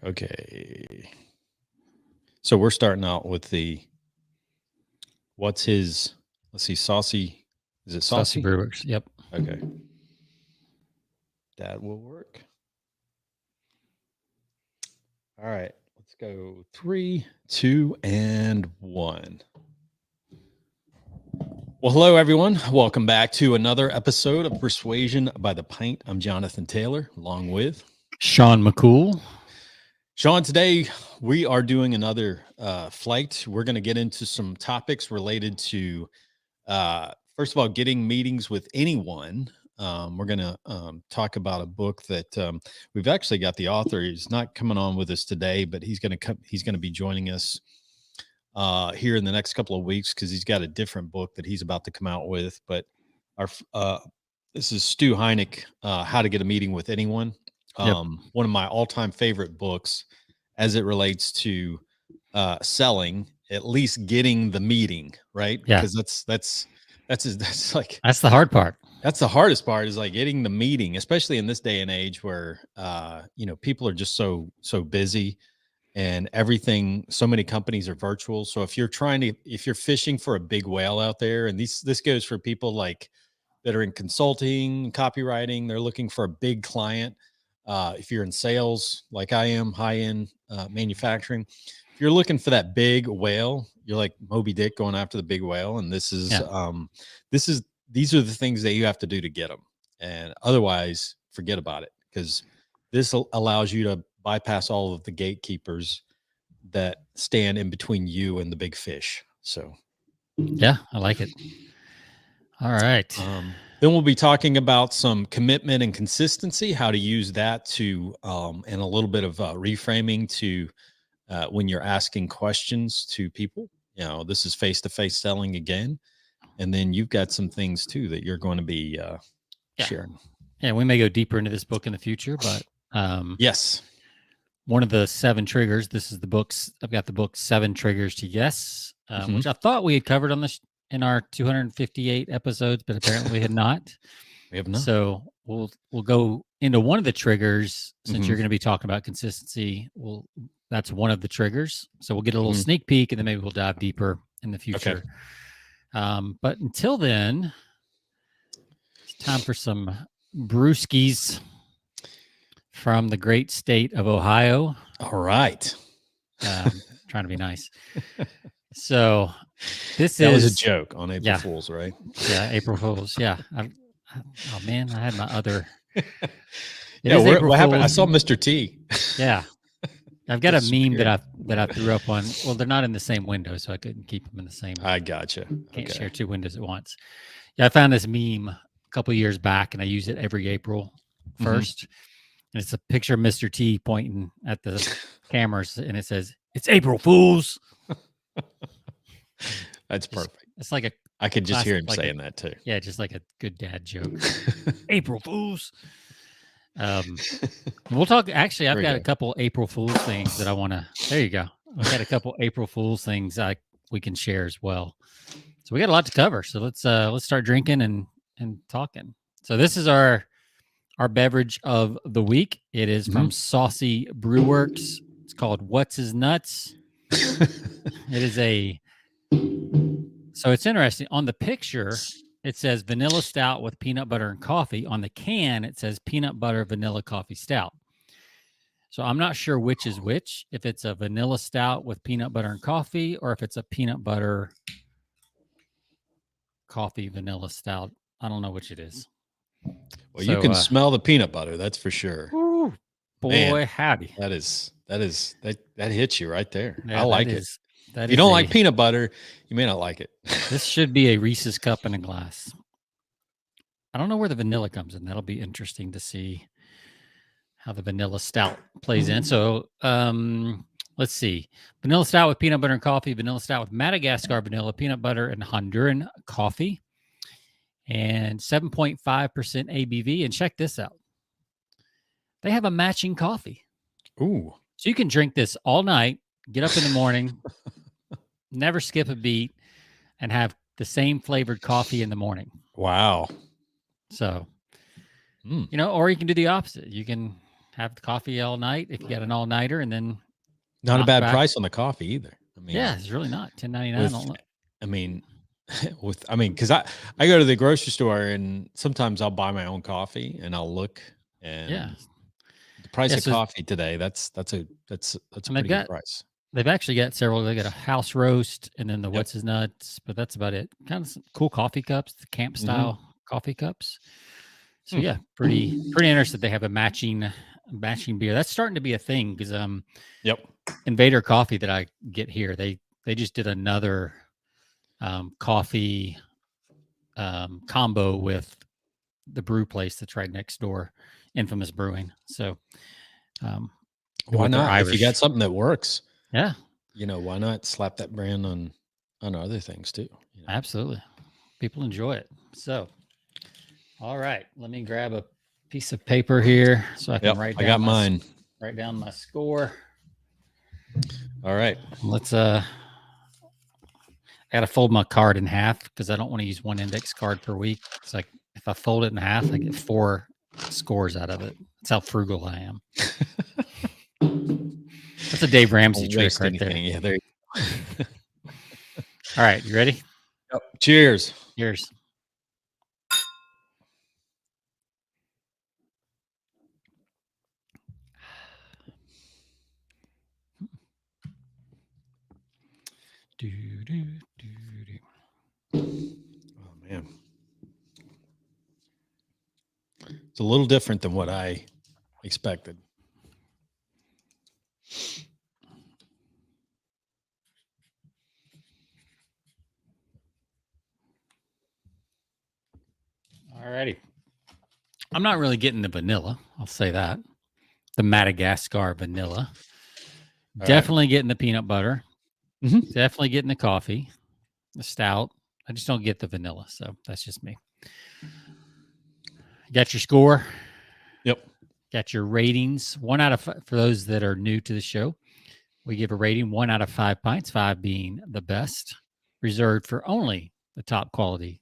Okay. So we're starting out with what's his, let's see, Saucy. Is it Saucy Saucy? Brewers. Yep. Okay. That will work. All right. Let's go 3, 2, and 1. Well, hello, everyone. Welcome back to another episode of Persuasion by the Pint. I'm Jonathan Taylor, along with Sean McCool. Sean. Today, we are doing another flight. We're going to get into some topics related to, first of all, getting meetings with anyone. We're going to talk about a book that we've actually got the author. He's not coming on with us today, but he's going to come. He's going to be joining us here in the next couple of weeks because he's got a different book that he's about to come out with. But our this is Stu Heineck, How to Get a Meeting with Anyone. One of my all-time favorite books as it relates to selling, at least getting the meeting, right? Yeah. Because that's like That's the hard part. that's the hardest part is like getting the meeting, especially in this day and age where people are just so busy and everything. So many companies are virtual. So if you're fishing for a big whale out there, and this goes for people like that are in consulting, copywriting, they're looking for a big client. If you're in sales, like I am, high end manufacturing, if you're looking for that big whale, you're like Moby Dick going after the big whale. And these are the things that you have to do to get them. And otherwise, forget about it, because this allows you to bypass all of the gatekeepers that stand in between you and the big fish. So, yeah, I like it. All right. Then we'll be talking about some commitment and consistency, how to use that to, and a little bit of reframing to when you're asking questions to people. This is face-to-face selling again. And then you've got some things too that you're going to be sharing. Yeah, we may go deeper into this book in the future, but yes. One of the 7 triggers. This is the books. I've got the book 7 Triggers to Yes, which I thought we had covered on this in our 258 episodes, but apparently we had not. We have not. So we'll go into one of the triggers since you're going to be talking about consistency. That's one of the triggers. So we'll get a little sneak peek, and then maybe we'll dive deeper in the future. Okay. But until then, it's time for some brewskis from the great state of Ohio. All right. Trying to be nice. So that was a joke on April Fool's, right? Yeah, April Fool's. Yeah. Oh man, I had my other. What happened? I saw Mr. T. Yeah, I've got a meme that I threw up on. Well, they're not in the same window, so I couldn't keep them in the same. I gotcha. Can't share 2 windows at once. Yeah, I found this meme a couple of years back, and I use it every April 1st. And it's a picture of Mr. T pointing at the cameras, and it says, "It's April Fools." That's perfect. It's like I could just hear him saying that too. Yeah, just like a good dad joke. April Fools. We'll talk. Actually, I've got a couple April Fools things that I want to. There you go. I've got a couple April Fools things we can share as well. So we got a lot to cover. So let's start drinking and talking. So this is our beverage of the week. It is from Saucy Brewworks. It's called What's His Nuts. It is so it's interesting. On the picture, it says vanilla stout with peanut butter and coffee. On the can, it says peanut butter vanilla coffee stout. So I'm not sure which is which, if it's a vanilla stout with peanut butter and coffee, or if it's a peanut butter coffee vanilla stout. I don't know which it is. Well, you can smell the peanut butter, that's for sure. Ooh, boy, howdy. That hits you right there. Yeah, I like it. If you don't like peanut butter, you may not like it. This should be a Reese's cup in a glass. I don't know where the vanilla comes in. That'll be interesting to see how the vanilla stout plays in. So let's see. Vanilla stout with peanut butter and coffee, vanilla stout with Madagascar vanilla, peanut butter, and Honduran coffee. And 7.5% ABV. And check this out. They have a matching coffee. Ooh. So you can drink this all night, get up in the morning, never skip a beat, and have the same flavored coffee in the morning. Wow. So, or you can do the opposite. You can have the coffee all night if you got an all nighter, and then Not a knock bad back. price on the coffee either. I mean, Yeah, it's really not with, $10.99. because I go to the grocery store and sometimes I'll buy my own coffee and I'll look and Yeah. the price Yeah, of so- coffee today, that's a And they've pretty good price. They've actually got several. They got a house roast and then the Yep. what's his nuts, but that's about it. Kind of some cool coffee cups, the camp style coffee cups. So yeah, pretty interested. They have a matching beer. That's starting to be a thing because Yep. Invader Coffee that I get here, they just did another coffee combo with the brew place that's right next door, Infamous Brewing. So Why with their not? If you Irish. got something that works, Yeah, why not slap that brand on other things too? absolutely. People enjoy it. So, all right, let me grab a piece of paper here so I can Yep, write I down got mine. Write down my score. All right. Let's I got to fold my card in half because I don't want to use one index card per week. It's like if I fold it in half, I get 4 scores out of it. That's how frugal I am. That's a Dave Ramsey trick right anything. Yeah, there. All right, you ready? Yep. Cheers. Cheers. Oh man, it's a little different than what I expected. All righty. I'm not really getting the vanilla. I'll say that. The Madagascar vanilla. All Definitely getting the peanut butter. Mhm. Definitely getting the coffee, the stout. I just don't get the vanilla. So that's just me. Got your score. Yep. Got your ratings. 1 out of 5, for those that are new to the show, we give a rating 1 out of 5 pints, 5 being the best, reserved for only the top quality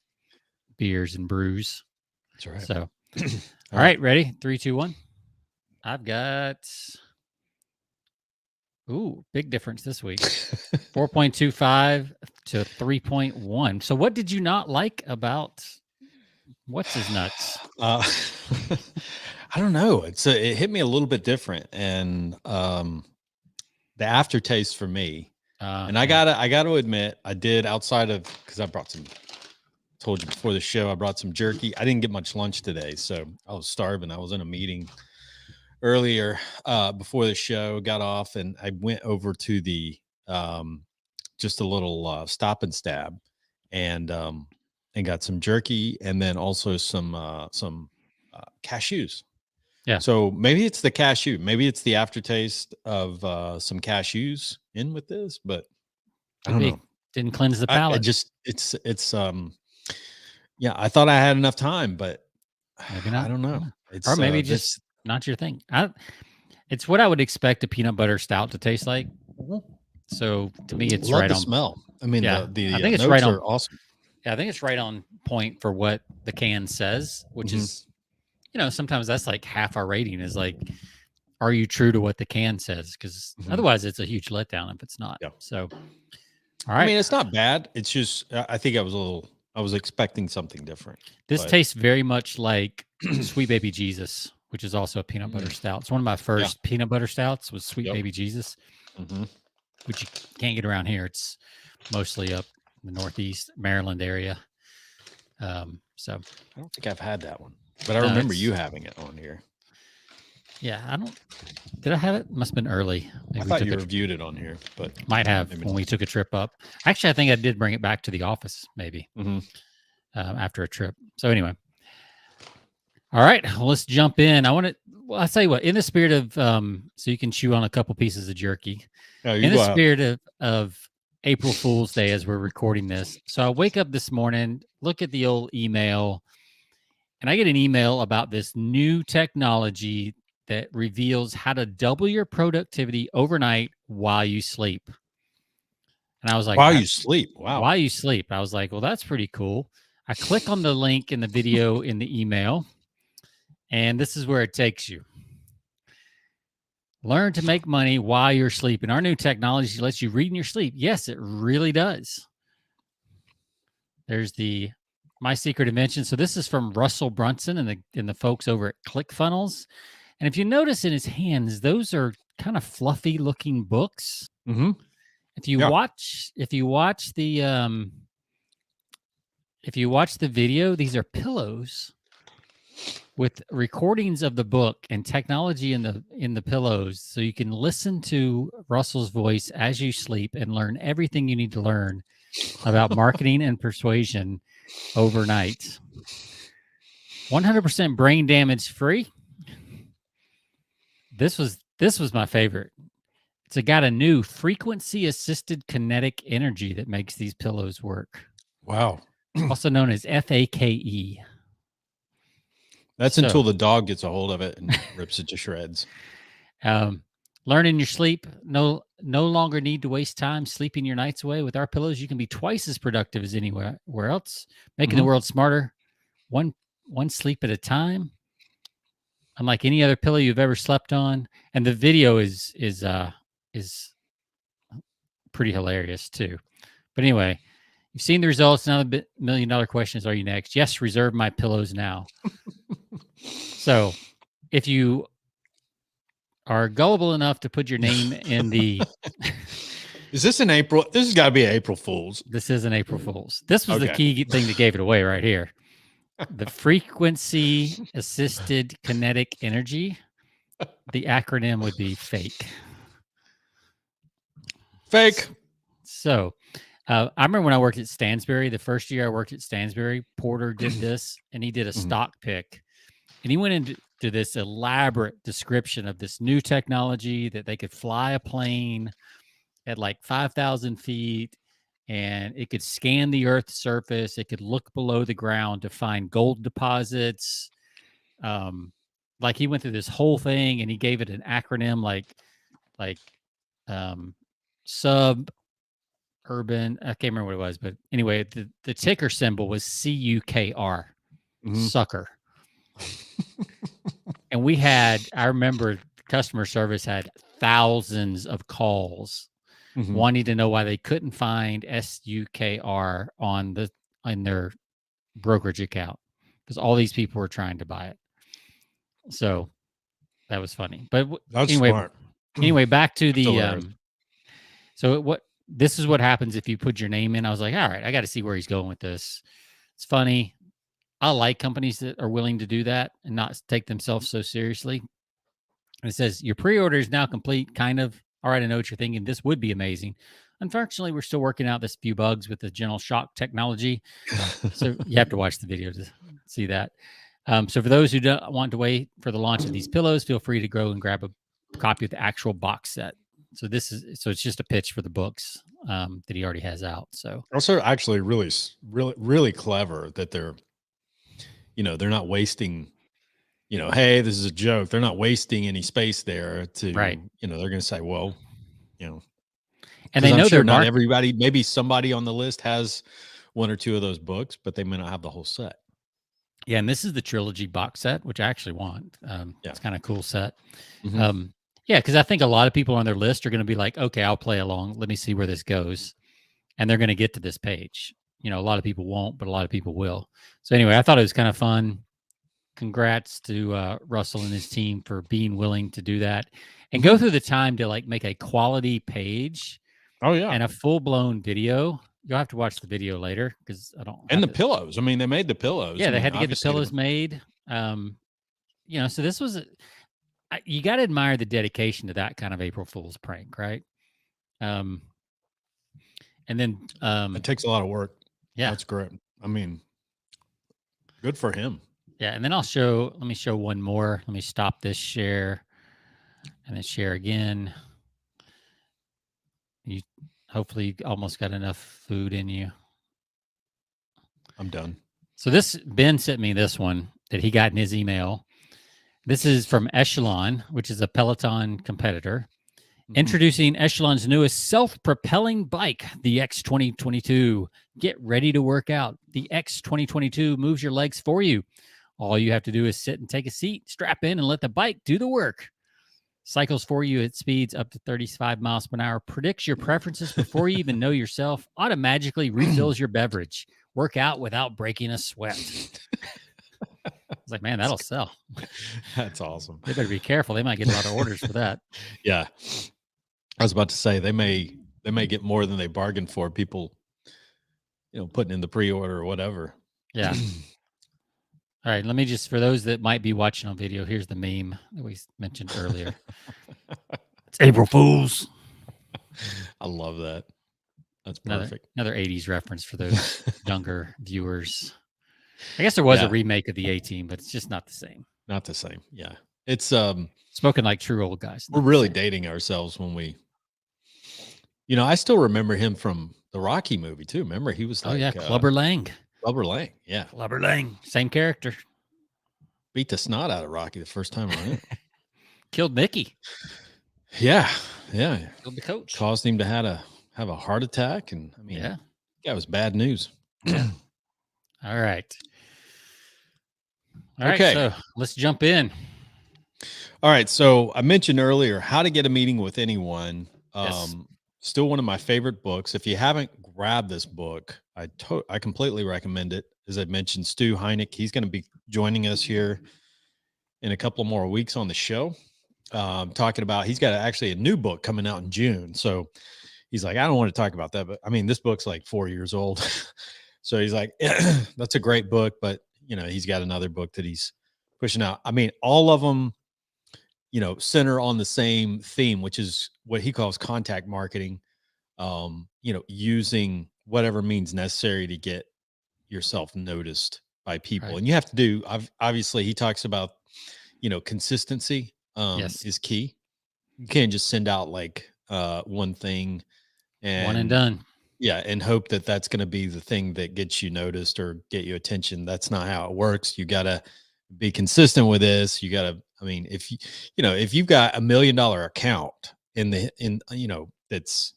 beers and brews. That's right. So, all right, ready? 3, 2, 1. I've got, big difference this week. 4.25 to 3.1. So what did you not like about what's his nuts? I don't know. It hit me a little bit different, and the aftertaste for me. And I gotta admit, I did outside of because I brought some. Told you before the show, I brought some jerky. I didn't get much lunch today, so I was starving. I was in a meeting earlier before the show, got off, and I went over to the just a little Stop and Stab, and got some jerky, and then also some cashews. Yeah. So maybe it's the cashew. Maybe it's the aftertaste of some cashews in with this, but I don't know. Didn't cleanse the palate. Yeah, I thought I had enough time, but maybe not. I don't know. It's Or maybe just not your thing. It's what I would expect a peanut butter stout to taste like. So to me, it's love right the on smell. I mean, yeah, the I think it's notes right on. are awesome. Yeah, I think it's right on point for what the can says, which is, sometimes that's like half our rating is like, are you true to what the can says? Because otherwise, it's a huge letdown if it's not. Yeah. So, all right. I mean, it's not bad. It's just I think I was expecting something different. This tastes very much like Sweet Baby Jesus, which is also a peanut butter stout. It's one of my first peanut butter stouts was Sweet Baby Jesus, which you can't get around here. It's mostly up in the Northeast Maryland area. So I don't think I've had that one, but I remember you having it on here. Yeah, did I have it? Must have been early. Maybe I thought you reviewed it on here, but might have when we took a trip up. Actually, I think I did bring it back to the office maybe after a trip. So anyway, all right, well, let's jump in. I'll tell you what, in the spirit of so you can chew on a couple pieces of jerky. In the spirit of April Fool's Day as we're recording this. So I wake up this morning, look at the old email, and I get an email about this new technology that reveals how to double your productivity overnight while you sleep. And I was like, while you sleep? Wow. While you sleep. I was like, well, that's pretty cool. I click on the link in the video in the email, and this is where it takes you. Learn to make money while you're sleeping. Our new technology lets you read in your sleep. Yes, it really does. There's the My Secret Invention. So this is from Russell Brunson and the folks over at ClickFunnels. And if you notice in his hands, those are kind of fluffy looking books. Mm-hmm. If you Yeah. watch the video, these are pillows with recordings of the book and technology in the pillows, so you can listen to Russell's voice as you sleep and learn everything you need to learn about marketing and persuasion overnight. 100% brain damage free. This was my favorite. It's got a new frequency assisted kinetic energy that makes these pillows work. Wow. Also known as FAKE. That's until the dog gets a hold of it and rips it to shreds. Learn in your sleep. No longer need to waste time sleeping your nights away. With our pillows, you can be twice as productive as anywhere else, making the world smarter, one sleep at a time. Unlike any other pillow you've ever slept on. And the video is pretty hilarious too. But anyway, you've seen the results. Now the $1 million question is, are you next? Yes, reserve my pillows now. So if you are gullible enough to put your name in the... Is this an April? This has got to be April Fool's. This is an April Fool's. This was the key thing that gave it away right here. The frequency assisted kinetic energy. The acronym would be FAKE. Fake. So I remember when I worked at Stansberry, the first year I worked at Stansberry, Porter did this, and he did a stock pick. And he went into this elaborate description of this new technology that they could fly a plane at like 5,000 feet, and it could scan the Earth's surface. It could look below the ground to find gold deposits. Like he went through this whole thing, and he gave it an acronym like suburban. I can't remember what it was, but anyway, the ticker symbol was CUKR, sucker. And I remember customer service had thousands of calls wanting to know why they couldn't find SUKR in their brokerage account, because all these people were trying to buy it. So that was funny. But smart. Anyway, back to the this is what happens if you put your name in. I was like, all right, I got to see where he's going with this. It's funny. I like companies that are willing to do that and not take themselves so seriously. And it says, your pre-order is now complete. Kind of. All right, I know what you're thinking. This would be amazing. Unfortunately, we're still working out this few bugs with the General Shock technology. So you have to watch the video to see that. So for those who don't want to wait for the launch of these pillows, feel free to go and grab a copy of the actual box set. So it's just a pitch for the books that he already has out. So also actually really, really, really clever that they're not wasting, hey, this is a joke. They're not wasting any space there to, right. They're going to say, well, and they know they're not everybody, maybe somebody on the list has one or two of those books, but they may not have the whole set. Yeah. And this is the trilogy box set, which I actually want. It's kind of cool set. Yeah, because I think a lot of people on their list are going to be like, okay, I'll play along. Let me see where this goes. And they're going to get to this page. A lot of people won't, but a lot of people will. So anyway, I thought it was kind of fun. Congrats to Russell and his team for being willing to do that and go through the time to make a quality page. Oh, yeah. And a full-blown video. You'll have to watch the video later because I don't. And the pillows. I mean, they made the pillows. Yeah, they had to get the pillows made. So this was... you got to admire the dedication to that kind of April Fool's prank, right? And then it takes a lot of work. Yeah, that's great. I mean, good for him. Yeah, and then let me show one more. Let me stop this share and then share again. You hopefully almost got enough food in you. I'm done. So Ben sent me this one that he got in his email. This is from Echelon, which is a Peloton competitor. Introducing Echelon's newest self-propelling bike, the X 2022. Get ready to work out. The X 2022 moves your legs for you. All you have to do is sit and take a seat, strap in, and let the bike do the work. cycles for you at speeds up to 35 miles per hour, predicts your preferences before you even know yourself, automatically refills your beverage, work out without breaking a sweat. It's like, man, that'll sell. That's awesome. They better be careful. They might get a lot of orders for that. Yeah. I was about to say they may get more than they bargained for. People, putting in the pre-order or whatever. Yeah. All right. Let me just, for those that might be watching on video, here's the meme that we mentioned earlier. It's April Fools. I love that. That's Another, perfect. another 80s reference for those younger viewers. I guess there was a remake of the A-Team, but it's just not the same. Not the same. Yeah. It's spoken like true old guys. We're really dating ourselves when we, I still remember him from the Rocky movie too. Remember he was like, Clubber Lang. Clubber Lang. Yeah. Clubber Lang. Same character. Beat the snot out of Rocky the first time around. Killed Mickey. Yeah. Yeah. Killed the coach. Caused him to have a heart attack. And I mean, that was bad news. Yeah. All right. All right. So let's jump in. All right. So I mentioned earlier how to get a meeting with anyone. Yes. Still one of my favorite books. If you haven't grabbed this book, I completely recommend it. As I mentioned, Stu Heineck, he's going to be joining us here in a couple more weeks on the show. Talking about, he's got actually a new book coming out in June. So he's like, I don't want to talk about that, but I mean, this book's like 4 years old. So he's like, that's a great book, but he's got another book that he's pushing out. I mean, all of them, center on the same theme, which is what he calls contact marketing. Using whatever means necessary to get yourself noticed by people. Right. And you have to do, obviously he talks about, consistency is key. You can't just send out like one thing and one and done. Yeah. And hope that that's going to be the thing that gets you noticed or get you attention. That's not how it works. You got to be consistent with this. You got to, I mean, if you've got $1 million account that's,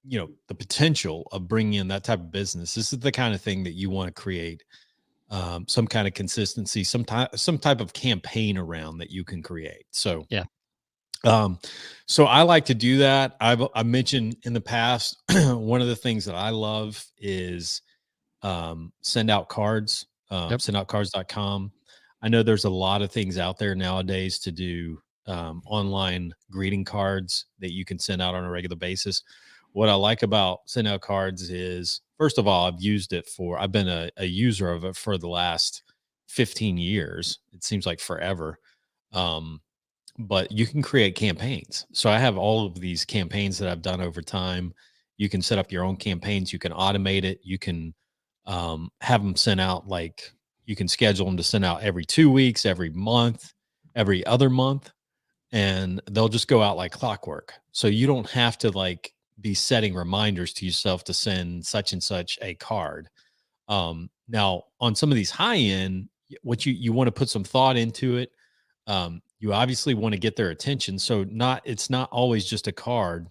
the potential of bringing in that type of business, this is the kind of thing that you want to create some kind of consistency, some type of campaign around that you can create. So, so I like to do that. I mentioned in the past, one of the things that I love is send out cards, sendoutcards.com. I know there's a lot of things out there nowadays to do online greeting cards that you can send out on a regular basis. What I like about send out cards is, first of all, I've been a user of it for the last 15 years. It seems like forever. But you can create campaigns. So I have all of these campaigns that I've done over time. You can set up your own campaigns. You can automate it. You can have them sent out, like you can schedule them to send out every 2 weeks, every month, every other month, and they'll just go out like clockwork. So you don't have to like be setting reminders to yourself to send such and such a card. Now on some of these high end, what you want to put some thought into it. You obviously want to get their attention. So it's not always just a card.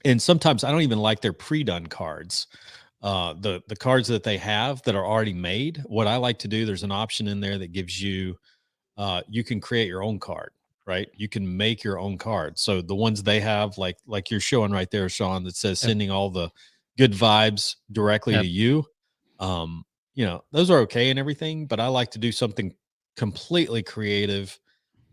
And sometimes I don't even like their pre-done cards. The cards that they have that are already made. What I like to do, there's an option in there that gives you, you can create your own card, right? You can make your own card. So the ones they have, like you're showing right there, Sean, that says sending all the good vibes directly to you. Those are okay and everything, but I like to do something completely creative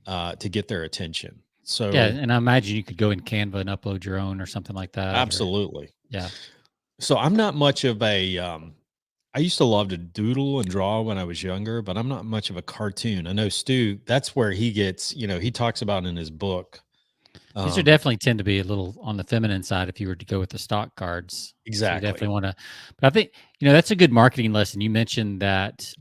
to get their attention. So and I imagine you could go in Canva and upload your own or something like that. Absolutely. Yeah. So I'm not much of a I used to love to doodle and draw when I was younger, but I'm not much of a cartoon. I know Stu, that's where he gets, he talks about in his book. These are definitely tend to be a little on the feminine side if you were to go with the stock cards. Exactly. So you definitely want to, but I think, that's a good marketing lesson. You mentioned that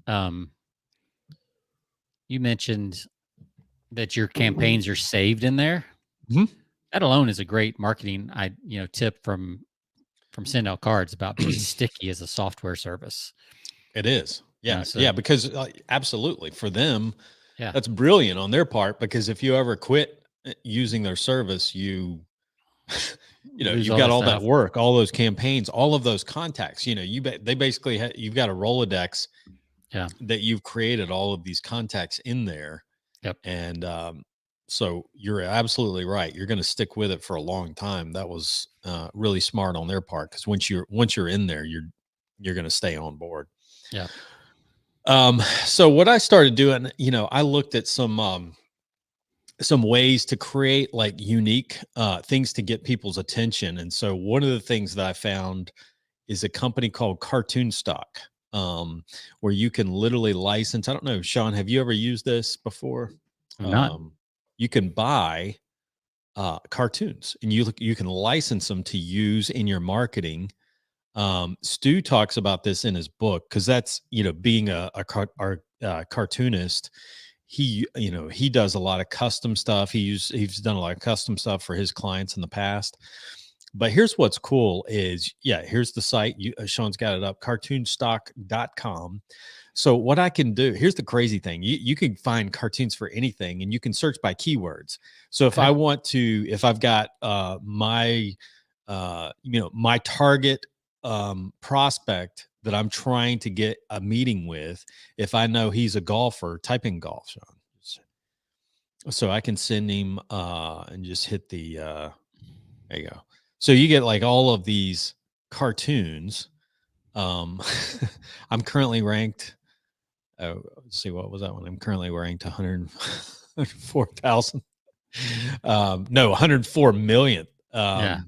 your campaigns are saved in there. Mm-hmm. That alone is a great marketing tip from Send Out Cards about being sticky as a software service. It is. Yeah. Because absolutely for them, that's brilliant on their part, because if you ever quit using their service, you've got all that work, all those campaigns, all of those contacts, they basically you've got a Rolodex that you've created all of these contacts in there. Yep. And So you're absolutely right. You're going to stick with it for a long time. That was really smart on their part, because once you're in there, you're going to stay on board. Yeah. So what I started doing, I looked at some ways to create like unique things to get people's attention. And so one of the things that I found is a company called Cartoon Stock, where you can literally license. I don't know, Sean, have you ever used this before? I'm not. You can buy cartoons, and you can license them to use in your marketing. Stu talks about this in his book, because that's, being a cartoonist. He does a lot of custom stuff. He's done a lot of custom stuff for his clients in the past. But here's what's cool is, here's the site. Sean's got it up, cartoonstock.com. So what I can do, here's the crazy thing. You can find cartoons for anything, and you can search by keywords. So if Okay. if I've got my target prospect that I'm trying to get a meeting with, if I know he's a golfer, type in golf, Sean. So I can send him and just hit the there you go. So you get like all of these cartoons. I'm currently ranked. Oh, let's see, what was that one? I'm currently ranked 104,000. No, 104 millionth Yeah.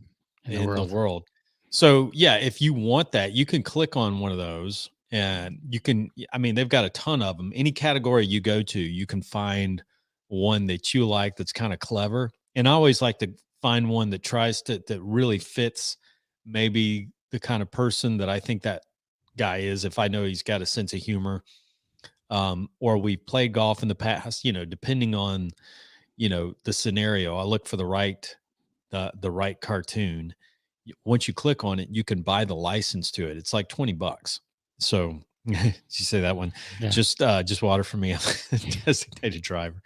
in the world. So if you want that, you can click on one of those, and you can, I mean, they've got a ton of them. Any category you go to, you can find one that you like that's kind of clever. And I always like to find one that that really fits maybe the kind of person that I think that guy is, if I know he's got a sense of humor. Or we played golf in the past, depending on, the scenario. I look for the right cartoon. Once you click on it, you can buy the license to it. It's like $20. So did you say that one? Yeah. Just water for me. I'm a designated driver.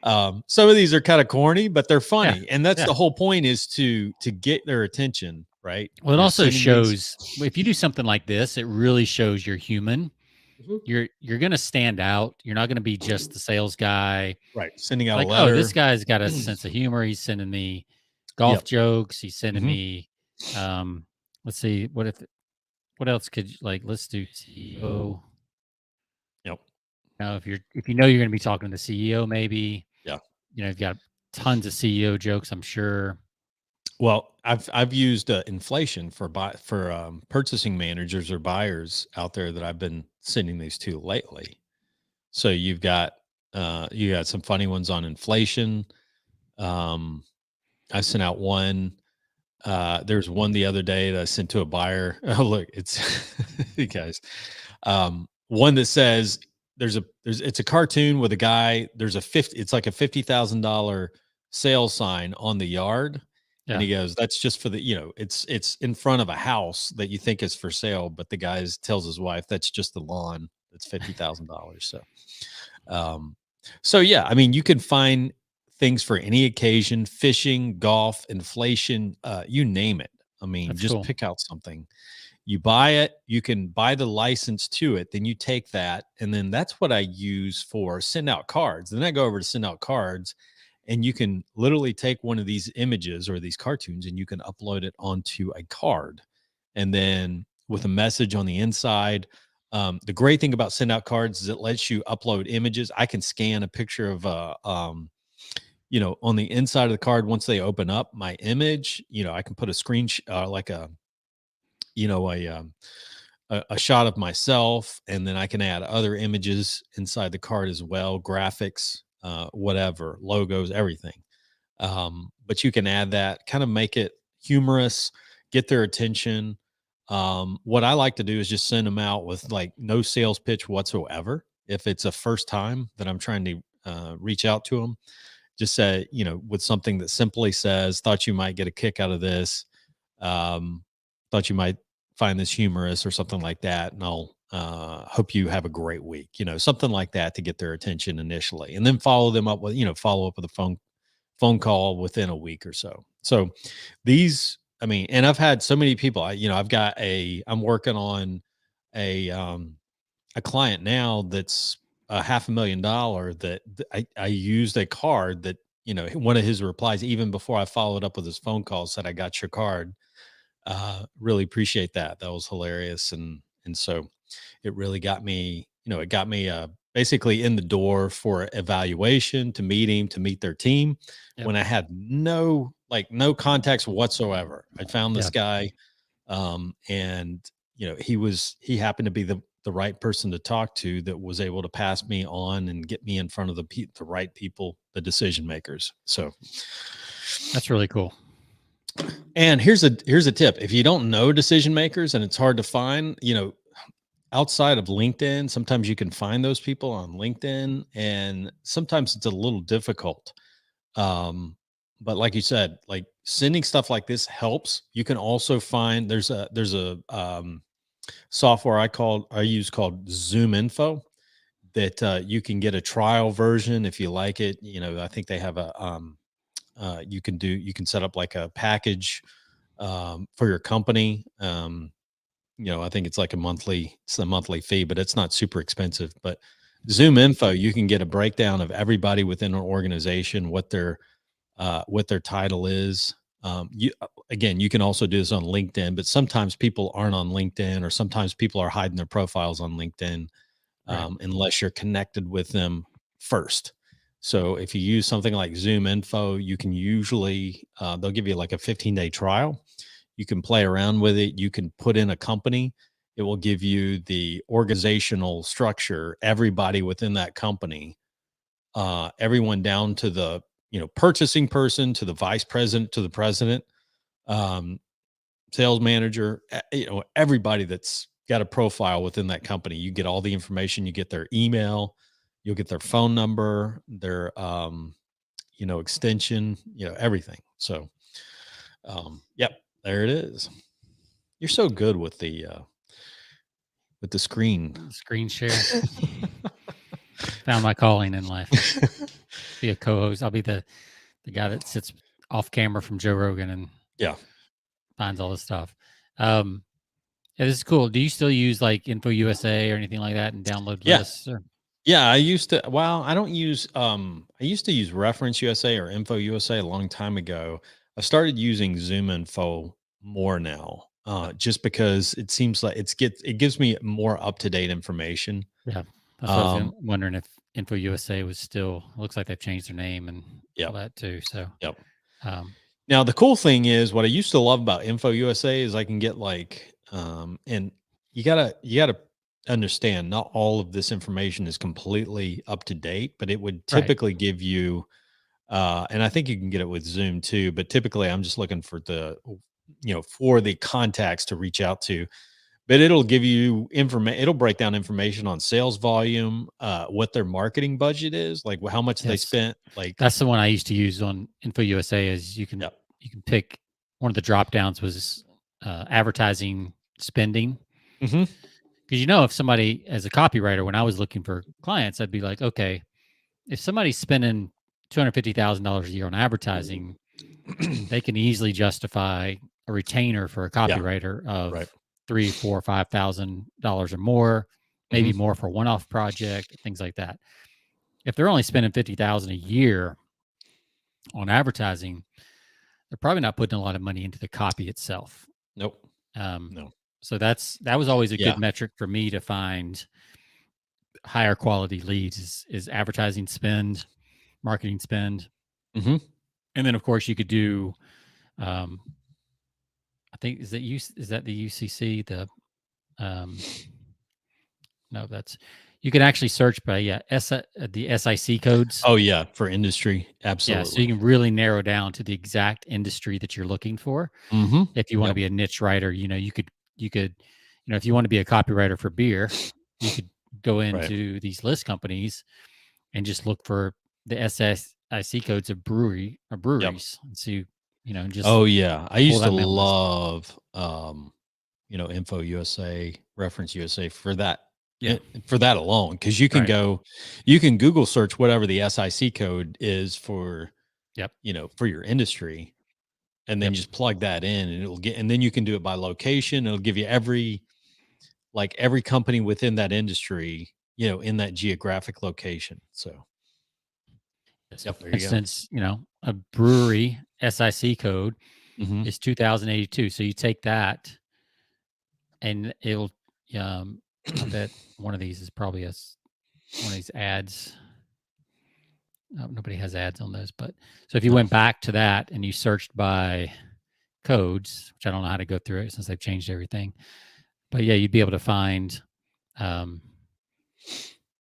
Some of these are kind of corny, but they're funny. And that's the whole point, is to get their attention, right? Well, it also shows, if you do something like this, it really shows you're human. You're going to stand out. You're not going to be just the sales guy. Right. Sending out like, a letter. Oh, this guy's got a sense of humor. He's sending me golf jokes. He's sending me, let's see, what else could you, like, let's do CEO. Yep. Now, if you know you're going to be talking to the CEO, maybe, you've got tons of CEO jokes, I'm sure. Well, I've used inflation for purchasing managers or buyers out there that I've been sending these to lately. So you got some funny ones on inflation. I sent out one. There's one the other day that I sent to a buyer. Oh, look, it's you guys. One that says it's a cartoon with a guy. It's like a $50,000 sale sign on the yard. And he goes, that's just for the, it's in front of a house that you think is for sale, but the guy tells his wife that's just the lawn. That's $50,000. So I mean, you can find things for any occasion: fishing, golf, inflation, you name it. I mean, That's just cool. pick out something. You buy it, you can buy the license to it, then you take that, and then that's what I use for send out cards. Then I go over to send out cards, and you can literally take one of these images or these cartoons, and you can upload it onto a card, and then with a message on the inside. The great thing about send out cards is it lets you upload images. I can scan a picture of on the inside of the card. Once they open up my image, I can put a screenshot, like a shot of myself, and then I can add other images inside the card as well, graphics, whatever, logos, everything. But you can add that, kind of make it humorous, get their attention. What I like to do is just send them out with like no sales pitch whatsoever. If it's a first time that I'm trying to reach out to them, just say, with something that simply says, thought you might get a kick out of this. Thought you might find this humorous, or something like that. And I'll hope you have a great week, something like that, to get their attention initially, and then follow them up with, follow up with a phone call within a week or so. So these, I mean, and I've had so many people, I'm working on a client now that's a $500,000 that I used a card that one of his replies, even before I followed up with his phone call, said, "I got your card." Really appreciate that. That was hilarious. And so it really got me, it got me basically in the door for evaluation to meet him, to meet their team Yep. when I had no contacts whatsoever. I found this Yeah. guy, and he happened to be the right person to talk to, that was able to pass me on and get me in front of the right people, the decision makers. So That's really cool. and here's a tip. If you don't know decision makers and it's hard to find, outside of LinkedIn, sometimes you can find those people on LinkedIn, and sometimes it's a little difficult. But like you said, like sending stuff like this helps. You can also find there's a software I use called Zoom Info, that you can get a trial version if you like it. I think they have you can set up like a package for your company. I think it's a monthly fee, but it's not super expensive. But Zoom Info, you can get a breakdown of everybody within an organization, what their title is. Again, you can also do this on LinkedIn, but sometimes people aren't on LinkedIn, or sometimes people are hiding their profiles on LinkedIn, Right. unless you're connected with them first. So if you use something like Zoom Info, you can usually they'll give you like a 15-day trial. You can play around with it. You can put in a company. It will give you the organizational structure, everybody within that company, everyone down to the purchasing person, to the vice president, to the president, um, sales manager, everybody that's got a profile within that company. You get all the information. You get their email, you'll get their phone number, their extension, everything. So, yep, there it is. You're so good with the screen. Screen share. Found my calling in life. Be a co-host. I'll be the guy that sits off camera from Joe Rogan and Yeah. finds all this stuff. Yeah, this is cool. Do you still use like Info USA or anything like that and download Yeah. lists? Or? Yeah, I used to. Well, I don't use. I used to use Reference USA or Info USA a long time ago. I started using Zoom Info more now, just because it seems like it gives me more up to date information. Yeah, that's what I was Um, wondering if Info USA was still. Looks like they've changed their name and all yep, that too. So, yep. um, Now the cool thing is, what I used to love about Info USA is I can get and you gotta understand, not all of this information is completely up to date, but it would right. typically give you. And I think you can get it with Zoom too, but typically I'm just looking for for the contacts to reach out to. But it'll give you information. It'll break down information on sales volume, what their marketing budget is, like how much they Yes, spent. Like, that's the one I used to use on Info USA. Is you can yeah, pick one of the drop downs was advertising spending. hmm Because if somebody as a copywriter, when I was looking for clients, I'd be like, okay, if somebody's spending $250,000 a year on advertising, they can easily justify a retainer for a yeah, copywriter right, of $3, 4, $5,000 or more, maybe hmm more for a one-off project, things like that. If they're only spending $50,000 a year on advertising, they're probably not putting a lot of money into the copy itself. nope, Um, no, so that was always a yeah, good metric for me to find higher quality leads is advertising spend, marketing spend, hmm and then of course you could do. Um, I think is that the UCC the um, no that's you can actually search by the SIC codes. Oh yeah, for industry, Yeah, so you absolutely. can really narrow down to the exact industry that you're looking for. hmm If you want to Yep. be a niche writer, you could if you want to be a copywriter for beer, you could go Right. into these list companies and just look for the SSIC codes of Yep. breweries and see, just Oh yeah, I pull used to that mailing list. love Info USA, Reference USA Yeah. for that alone, because Right. you can Google search whatever the SIC code is for Yep. for your industry, and then Yep. just plug that in, and and then you can do it by location. It'll give you every company within that industry, in that geographic location. So Yep. For There you go. instance, a brewery SIC code Mhm. is 2082. So you take that and it'll, I bet one of these is probably one of these ads. Nobody has ads on those, but so if you No. went back to that and you searched by codes, which I don't know how to go through it since they've changed everything, but yeah, you'd be able to find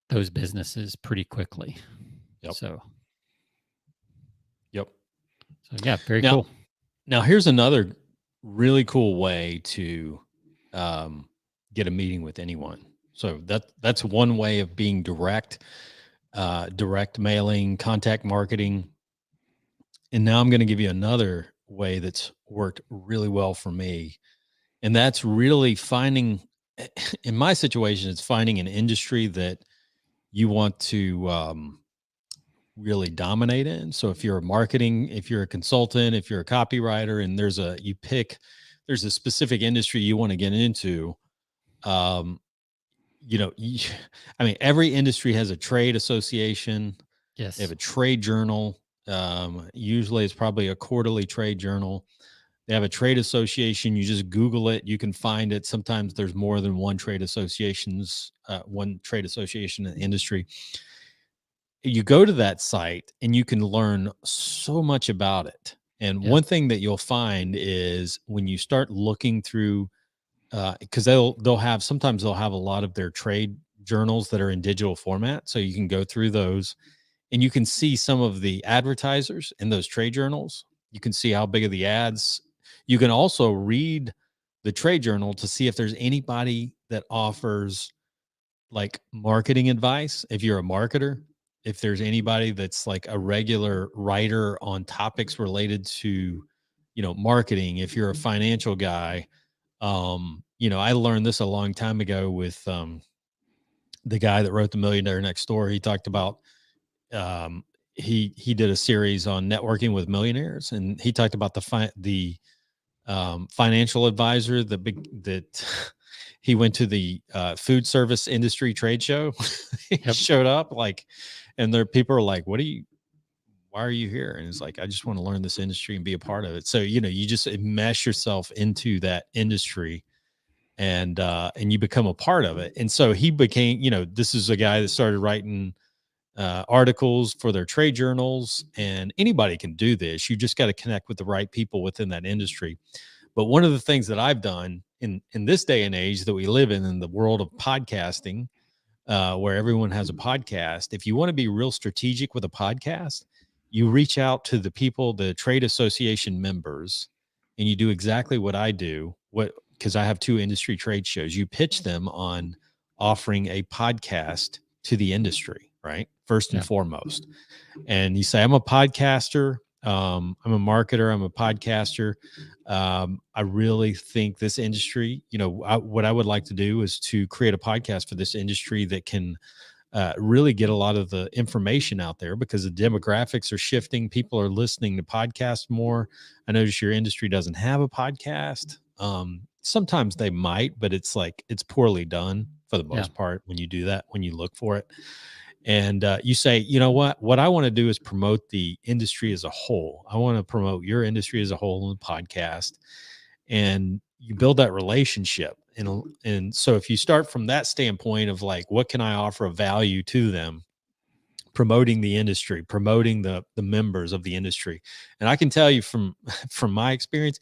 those businesses pretty quickly. Yep. So Yep. yeah, very Now, cool. Now here's another really cool way to get a meeting with anyone. So that's one way of being direct, direct mailing, contact marketing. And now I'm going to give you another way that's worked really well for me. And that's really finding, in my situation, it's finding an industry that you want to really dominate in. So if you're a marketing, if you're a consultant, if you're a copywriter, and there's a specific industry you want to get into, um, I mean, every industry has a trade association. Yes. They have a trade journal. Usually it's probably a quarterly trade journal. They have a trade association. You just Google it. You can find it. Sometimes there's more than one trade association in the industry. You go to that site and you can learn so much about it. And one thing that you'll find is when you start looking through, because sometimes they'll have a lot of their trade journals that are in digital format, so you can go through those and you can see some of the advertisers in those trade journals. You can see how big of the ads. You can also read the trade journal to see if there's anybody that offers like marketing advice. If you're a marketer, if there's anybody that's like a regular writer on topics related to, marketing, if you're a financial guy, I learned this a long time ago with the guy that wrote The Millionaire Next Door. He talked about he did a series on networking with millionaires, and he talked about the financial advisor that he went to the food service industry trade show. He showed up and there people are like, why are you here? And it's like, I just want to learn this industry and be a part of it. So, you just mesh yourself into that industry and you become a part of it. And so he became, this is a guy that started writing articles for their trade journals, and anybody can do this. You just got to connect with the right people within that industry. But one of the things that I've done in this day and age that we live in the world of podcasting, where everyone has a podcast, if you want to be real strategic with a podcast, you reach out to the people, the trade association members, and you do exactly what I do. Because I have 2 industry trade shows, you pitch them on offering a podcast to the industry, right? First and foremost. And you say, I'm a podcaster. I'm a marketer. I'm a podcaster. I really think this industry, what I would like to do is to create a podcast for this industry that can really get a lot of the information out there, because the demographics are shifting. People are listening to podcasts more. I notice your industry doesn't have a podcast. Sometimes they might, but it's poorly done for the most part when you do that, when you look for it. And you say, what I want to do is promote the industry as a whole. I want to promote your industry as a whole in the podcast, and you build that relationship. And so if you start from that standpoint of like, what can I offer of value to them, promoting the industry, promoting the members of the industry. And I can tell you from my experience,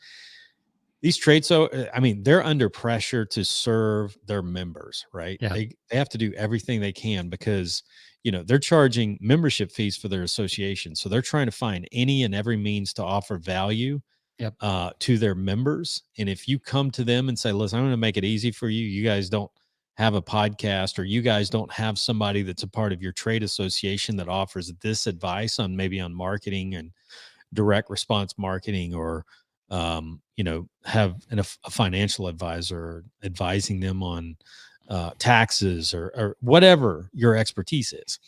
these trades, they're under pressure to serve their members, right? They have to do everything they can because, they're charging membership fees for their association. So they're trying to find any and every means to offer value to their members. And if you come to them and say, listen, I'm going to make it easy for you. You guys don't have a podcast, or you guys don't have somebody that's a part of your trade association that offers this advice on marketing and direct response marketing, or have a financial advisor advising them on taxes or whatever your expertise is.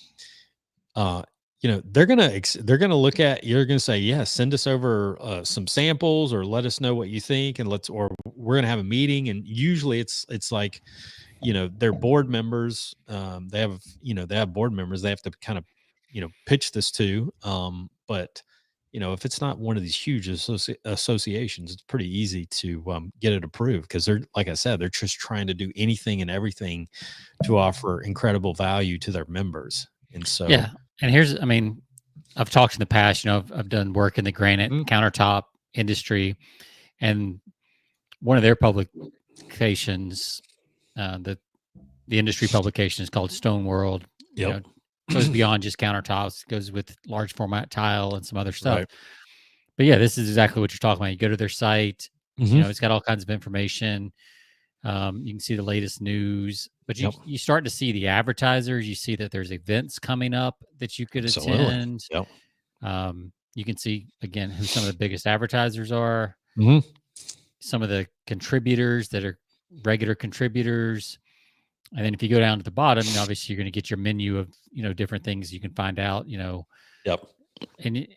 They're gonna look at, you're gonna say, yeah, send us over some samples, or let us know what you think, and we're gonna have a meeting. And usually it's like, they're board members. They have board members. They have to kind of pitch this to. But if it's not one of these huge associations, it's pretty easy to get it approved, because they're, like I said, they're just trying to do anything and everything to offer incredible value to their members. And so, yeah. And I've talked in the past, I've done work in the granite countertop industry, and one of their publications, the industry publication is called Stone World. Yep. Goes beyond just countertops, goes with large format tile and some other stuff. Right. But yeah, this is exactly what you're talking about. You go to their site, it's got all kinds of information. You can see the latest news, but you start to see the advertisers. You see that there's events coming up that you could attend. Yep. You can see, again, who some of the biggest advertisers are, some of the contributors that are regular contributors. And then if you go down to the bottom, obviously you're going to get your menu of, different things you can find out, Yep. And,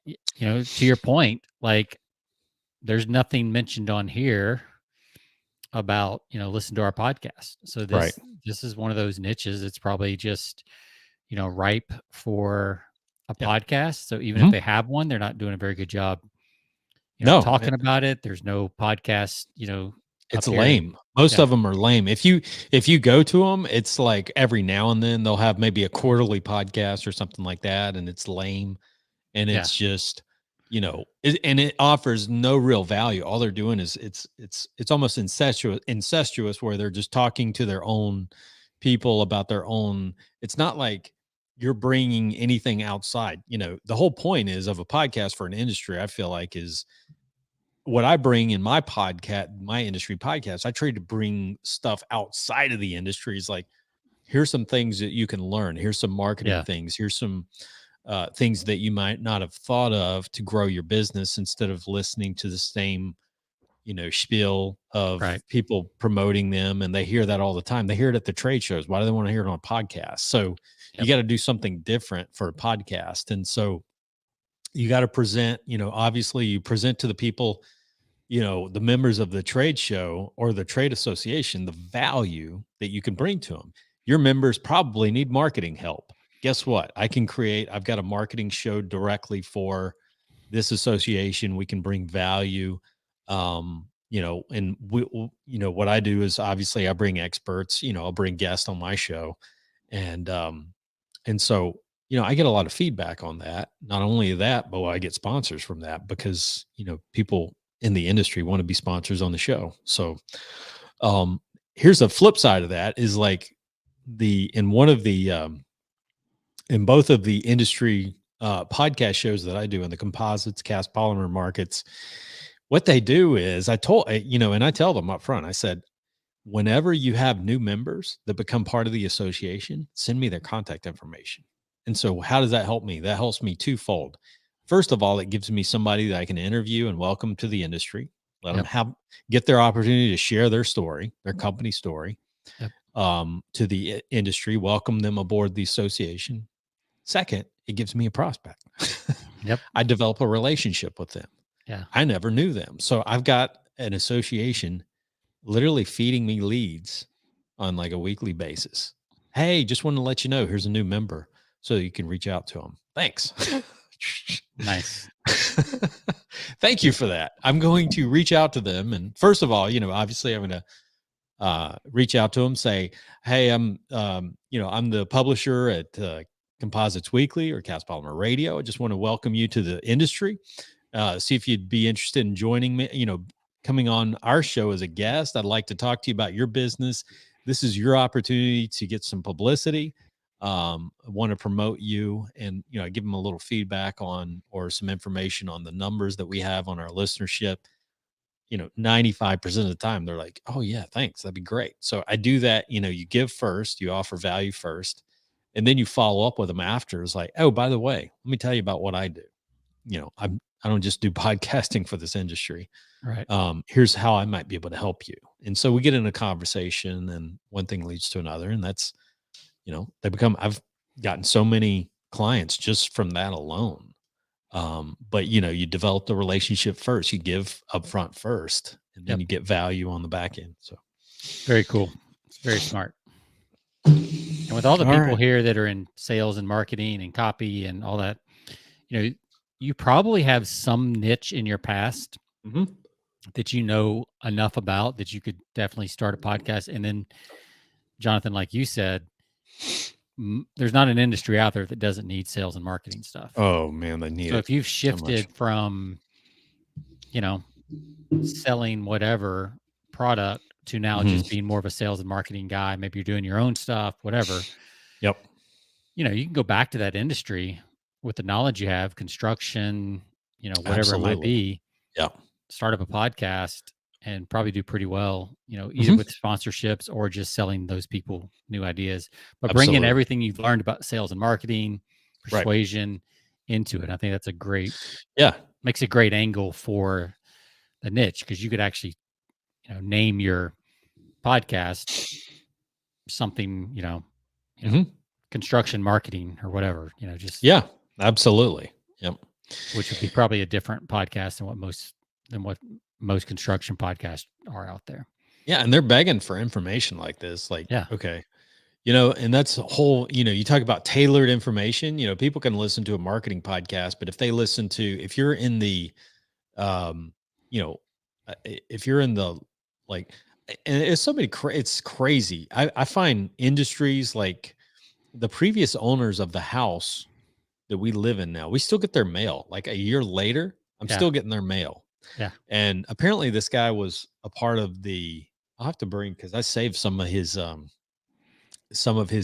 to your point, like, there's nothing mentioned on here about, listen to our podcast. So this is one of those niches. It's probably just, ripe for a podcast. So even if they have one, they're not doing a very good job, talking about it. There's no podcast, it's lame. Most of them are lame. If you go to them, it's like every now and then they'll have maybe a quarterly podcast or something like that, and it's lame, and it's just, and it offers no real value. All they're doing is it's almost incestuous, where they're just talking to their own people about their own. It's not like you're bringing anything outside. The whole point is of a podcast for an industry, I feel like, is what I bring in my podcast, my industry podcast. I try to bring stuff outside of the industries. Like, here's some things that you can learn. Here's some marketing things. Here's some things that you might not have thought of to grow your business, instead of listening to the same, spiel of people promoting them. And they hear that all the time. They hear it at the trade shows. Why do they want to hear it on a podcast? So you got to do something different for a podcast. And so you got to present, obviously you present to the people, the members of the trade show or the trade association, the value that you can bring to them. Your members probably need marketing help. Guess what? I've got a marketing show directly for this association. We can bring value. And what I do is, obviously I bring experts, I'll bring guests on my show. And so, I get a lot of feedback on that. Not only that, but I get sponsors from that, because, people in the industry want to be sponsors on the show. So, here's the flip side of that, is like in both of the industry podcast shows that I do, in the composites, cast polymer markets, what they do is I tell them up front, I said, whenever you have new members that become part of the association, send me their contact information. And so how does that help me? That helps me twofold. First of all, it gives me somebody that I can interview and welcome to the industry, let them get their opportunity to share their story, their company story, to the industry, welcome them aboard the association. Second, it gives me a prospect. I develop a relationship with them. I never knew them. So I've got an association literally feeding me leads on like a weekly basis. Hey, just wanted to let you know, here's a new member, so you can reach out to them. Thanks. Nice. Thank you for that. I'm going to reach out to them. And first of all, obviously I'm going to reach out to them, say, hey, I'm the publisher at Composites Weekly or Cast Polymer Radio. I just want to welcome you to the industry. See if you'd be interested in joining me, coming on our show as a guest. I'd like to talk to you about your business. This is your opportunity to get some publicity. I want to promote you, and, I give them a little feedback on, or some information on the numbers that we have on our listenership. 95% of the time they're like, oh yeah, thanks. That'd be great. So I do that. You give first, you offer value first, and then you follow up with them after. It's like, oh, by the way, let me tell you about what I do. I don't just do podcasting for this industry. Right. Here's how I might be able to help you. And so we get in a conversation, and one thing leads to another, and that's, I've gotten so many clients just from that alone. But you develop the relationship first, you give upfront first, and then you get value on the back end. So very cool. It's very smart. And with all the All people right. here that are in sales and marketing and copy and all that, you probably have some niche in your past Mhm. that you know enough about that you could definitely start a podcast. And then, Jonathan, like you said, there's not an industry out there that doesn't need sales and marketing stuff. Oh man, they need So it if you've so much. shifted from, selling whatever product to now Mhm. just being more of a sales and marketing guy, maybe you're doing your own stuff, whatever, Yep. you can go back to that industry with the knowledge you have, construction, whatever it might Absolutely. be, Yeah. start up a podcast and probably do pretty well, either Mhm. with sponsorships or just selling those people new ideas, but bring in Absolutely. everything you've learned about sales and marketing, Right. persuasion into it. I think that's Yeah. makes a great angle for the niche, because you could actually, name your podcast something, Mhm. construction marketing or whatever, just Yeah. Absolutely. Yep. which would be probably a different podcast than what most construction podcasts are out there. Yeah, and they're begging for information like this. Like, Yeah. okay, and that's a whole, you talk about tailored information, people can listen to a marketing podcast, but if you're in the, um, you know, if you're in the, like, and it's it's crazy. I find industries like the previous owners of the house that we live in now, we still get their mail. Like a year later, I'm Yeah. still getting their mail. Yeah. And apparently this guy was a part of I'll have to bring, because I saved some of his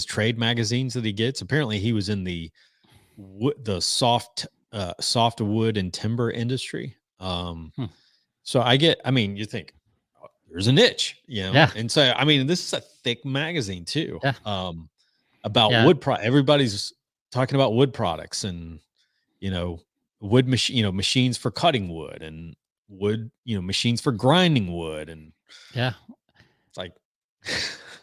trade magazines that he gets. Apparently he was in the soft wood and timber industry. Hmm. So I mean, you think, "Oh, there's a niche, Yeah. and so, I mean, this is a thick magazine too, Yeah. about Yeah. everybody's talking about wood products and, you know, wood machine, machines for cutting wood and wood, machines for grinding wood. And Yeah. it's like,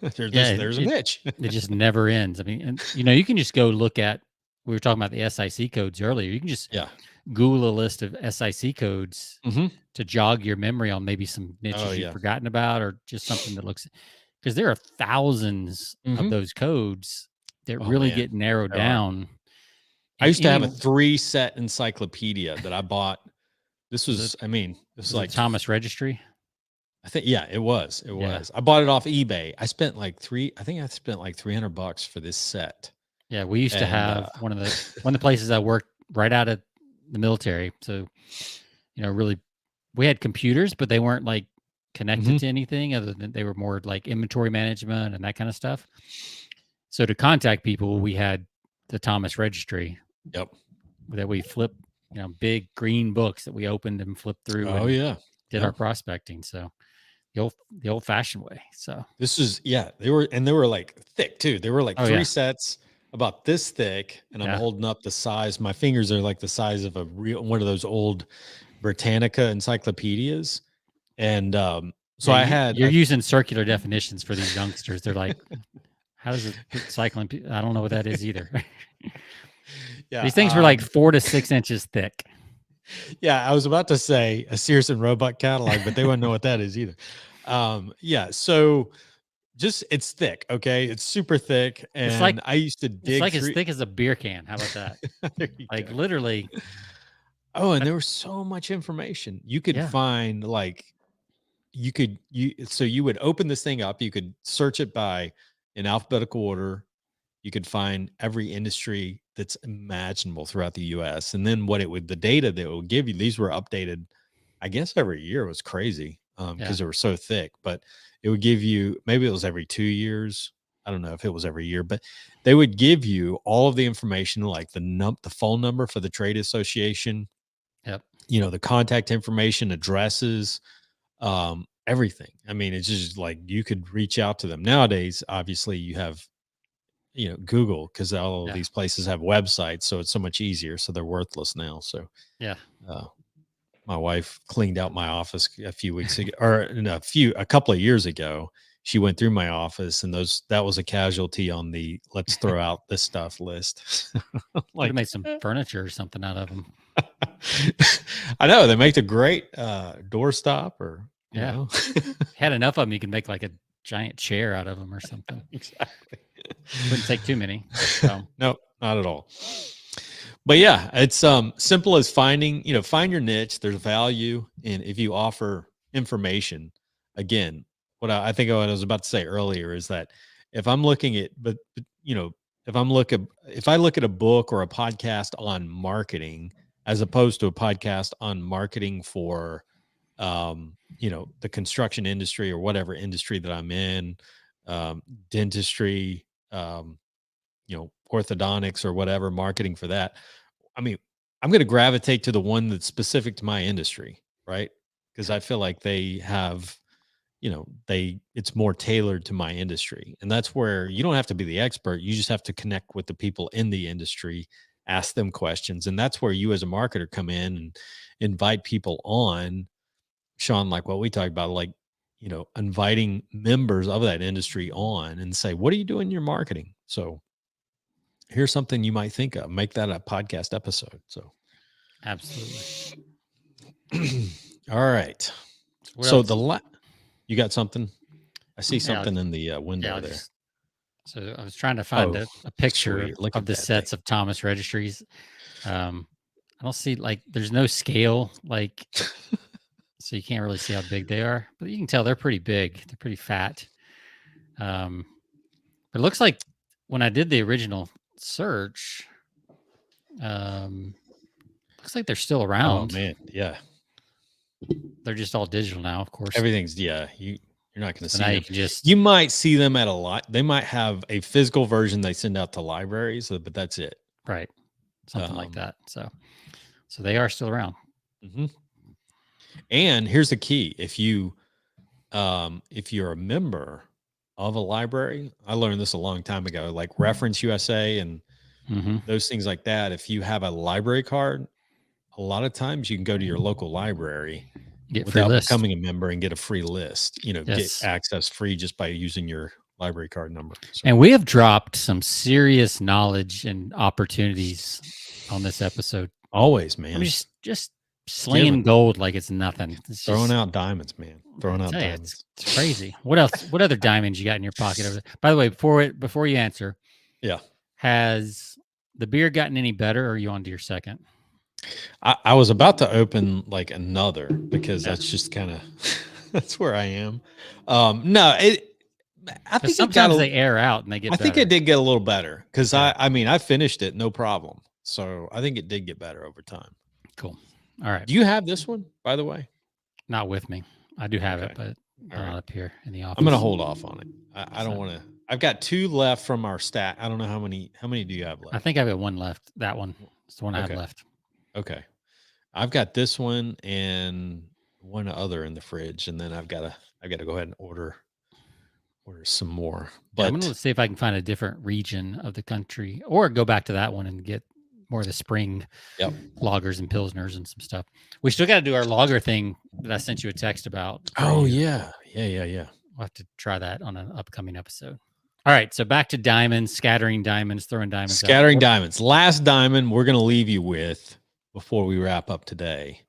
Yeah. there's a niche. It just never ends. I mean, and you can just go look at, we were talking about the SIC codes earlier. You can just Yeah. Google a list of SIC codes Hmm. to jog your memory on maybe some niches Oh you've yeah. forgotten about, or just something that looks, because there are thousands of Hmm. those codes that Oh really man. get narrowed There are. down. I And used to have a 3-set encyclopedia that I bought. This Was was, it- I mean, this was was it like, Thomas Registry. I think, yeah, it was. It Yeah. was. I bought it off eBay. I spent like $300 for this set. Yeah, we used to And have one of the places I worked right out of the military. So, really, we had computers, but they weren't like connected Mhm. to anything other than they were more like inventory management and that kind of stuff. So to contact people, we had the Thomas Registry Yep. that we flipped, big green books that we opened and flipped through Oh and yeah. did Yeah. our prospecting. So the old fashioned way. So This is, yeah, they were like thick too. They were like Oh, 3 yeah. sets about this thick, and I'm Yeah. holding up the size. My fingers are like the size of one of those old Britannica encyclopedias. And so Yeah, you're using circular definitions for these youngsters. They're like, how does it cycling? I don't know what that is either. yeah, These things were like 4 to 6 inches thick. yeah, I was about to say a Sears and Roebuck catalog, but they wouldn't know what that is either. Yeah, so just, it's thick, okay? It's super thick, and like- I used to It's dig like as through. thick as a beer can. How about that? There you Like go. literally. Oh, and there was so much information. You could Yeah. find, like, so you would open this thing up, you could search it by in alphabetical order. You could find every industry that's imaginable throughout the US. And then the data that it would give you, these were updated, I guess every year. It was crazy, because Yeah. they were so thick, but it would give you, maybe it was every 2 years. I don't know if it was every year, but they would give you all of the information, like the phone number for the trade association. Yep. The contact information, addresses, everything. I mean, it's just like you could reach out to them. Nowadays, obviously, you have, Google, because all of Yeah. these places have websites, so it's so much easier. So they're worthless now. So Yeah. my wife cleaned out my office a few weeks ago, or a couple of years ago. She went through my office, and that was a casualty on the let's throw out this stuff list. Could Like, have made some furniture or something out of them. I know they make a great doorstop, or Yeah. Had enough of them, you can make like a giant chair out of them or something. Exactly. Wouldn't take too many. So No, not at all. But yeah, it's simple as finding, find your niche. There's value in if you offer information. Again, I think what I was about to say earlier is that if I'm looking at, but if I look at a book or a podcast on marketing as opposed to a podcast on marketing for, the construction industry or whatever industry that I'm in, dentistry, orthodontics or whatever, marketing for that. I mean, I'm going to gravitate to the one that's specific to my industry, right? Because I feel like they have, it's more tailored to my industry. And that's where you don't have to be the expert. You just have to connect with the people in the industry, ask them questions. And that's where you as a marketer come in and invite people on, Sean, like what we talked about, like, inviting members of that industry on and say, what are you doing in your marketing? So here's something you might think of. Make that a podcast episode. So absolutely. All right. What So else? you got something? I see Yeah, something in the window there. So I was trying to find a picture sweet. Look of at the that sets thing. of Thomas registries. I don't see there's no scale, so you can't really see how big they are, but you can tell they're pretty big. They're pretty fat. But it looks like when I did the original search, looks like they're still around. Oh man, yeah. They're just all digital now, of course. Everything's you're not going to see now them. you can just You might see them at a lot. They might have a physical version they send out to libraries, but that's it. Right. Something like that. So they are still around. Mm-hmm. And here's the key: if you're a member of a library, I learned this a long time ago, like Reference USA and those things like that. If you have a library card, a lot of times you can go to your local library without becoming a member and get a free list. Get access free just by using your library card number. So. And we have dropped some serious knowledge and opportunities on this episode. Always, man. I mean, just slinging gold like it's nothing. It's throwing out diamonds, man. Throwing out diamonds. It's crazy. What else? What other diamonds you got in your pocket over there? By the way, before you answer, yeah, has the beer gotten any better, or are you on to your second? I was about to open like another because that's just kind of that's where I am. No, I think sometimes they air out and they get. I think it did get a little better because I mean I finished it no problem. So I think it did get better over time. Cool. All right. Do you have this one, by the way? Not with me. I do have it, but not up here in the office. I'm going to hold off on it. I don't want to. I've got 2 left from our stack. I don't know how many do you have left? I think I've got 1 left. That one. It's the one I have left. Okay. I've got this one and one other in the fridge, and then I've got to go ahead and order some more. But I'm going to see if I can find a different region of the country, or go back to that one and get more of the spring lagers and pilsners and some stuff. We still got to do our lager thing that I sent you a text about. Oh yeah. We'll have to try that on an upcoming episode. All right, so back to diamonds, scattering diamonds, throwing diamonds. Scattering diamonds. Last diamond we're going to leave you with before we wrap up today.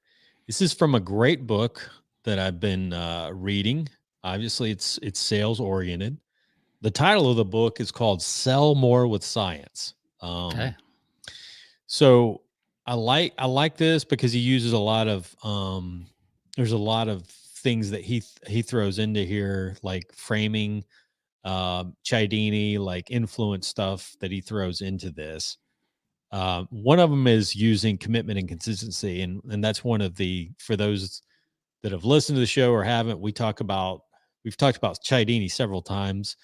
This is from a great book that I've been reading. Obviously, it's sales oriented. The title of the book is called "Sell More with Science." Okay. So I like this because he uses a lot of there's a lot of things that he throws into here, like framing, Cialdini, like influence stuff that he throws into this. One of them is using commitment and consistency, and that's one of the, for those that have listened to the show or haven't, we've talked about Cialdini several times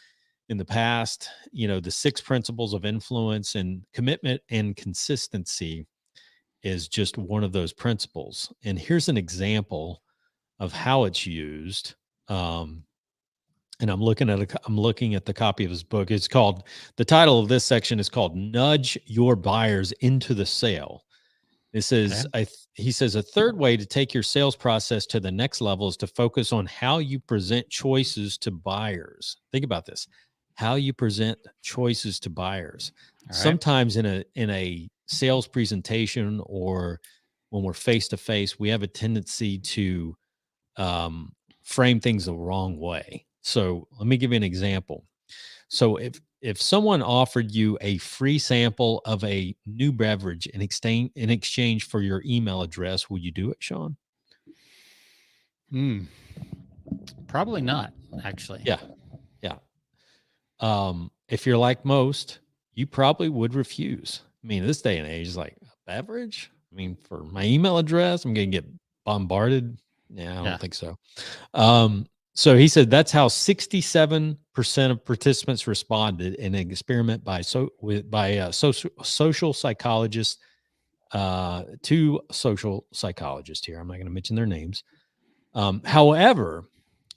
in the past. The 6 principles of influence, and commitment and consistency is just one of those principles. And here's an example of how it's used. And I'm looking at the copy of his book. It's called, the title of this section is called "Nudge Your Buyers into the Sale." It says, he says, a third way to take your sales process to the next level is to focus on how you present choices to buyers. Think about this: how you present choices to buyers. Sometimes in a sales presentation, or when we're face to face, we have a tendency to frame things the wrong way. So let me give you an example. So if someone offered you a free sample of a new beverage in exchange for your email address, will you do it, Sean? Probably not, actually. Yeah. Yeah. If you're like most, you probably would refuse. I mean, this day and age is like a beverage. I mean, for my email address, I'm going to get bombarded. Yeah, I don't think so. So he said that's how 67% of participants responded in an experiment by social psychologists, two social psychologists here. I'm not going to mention their names. However,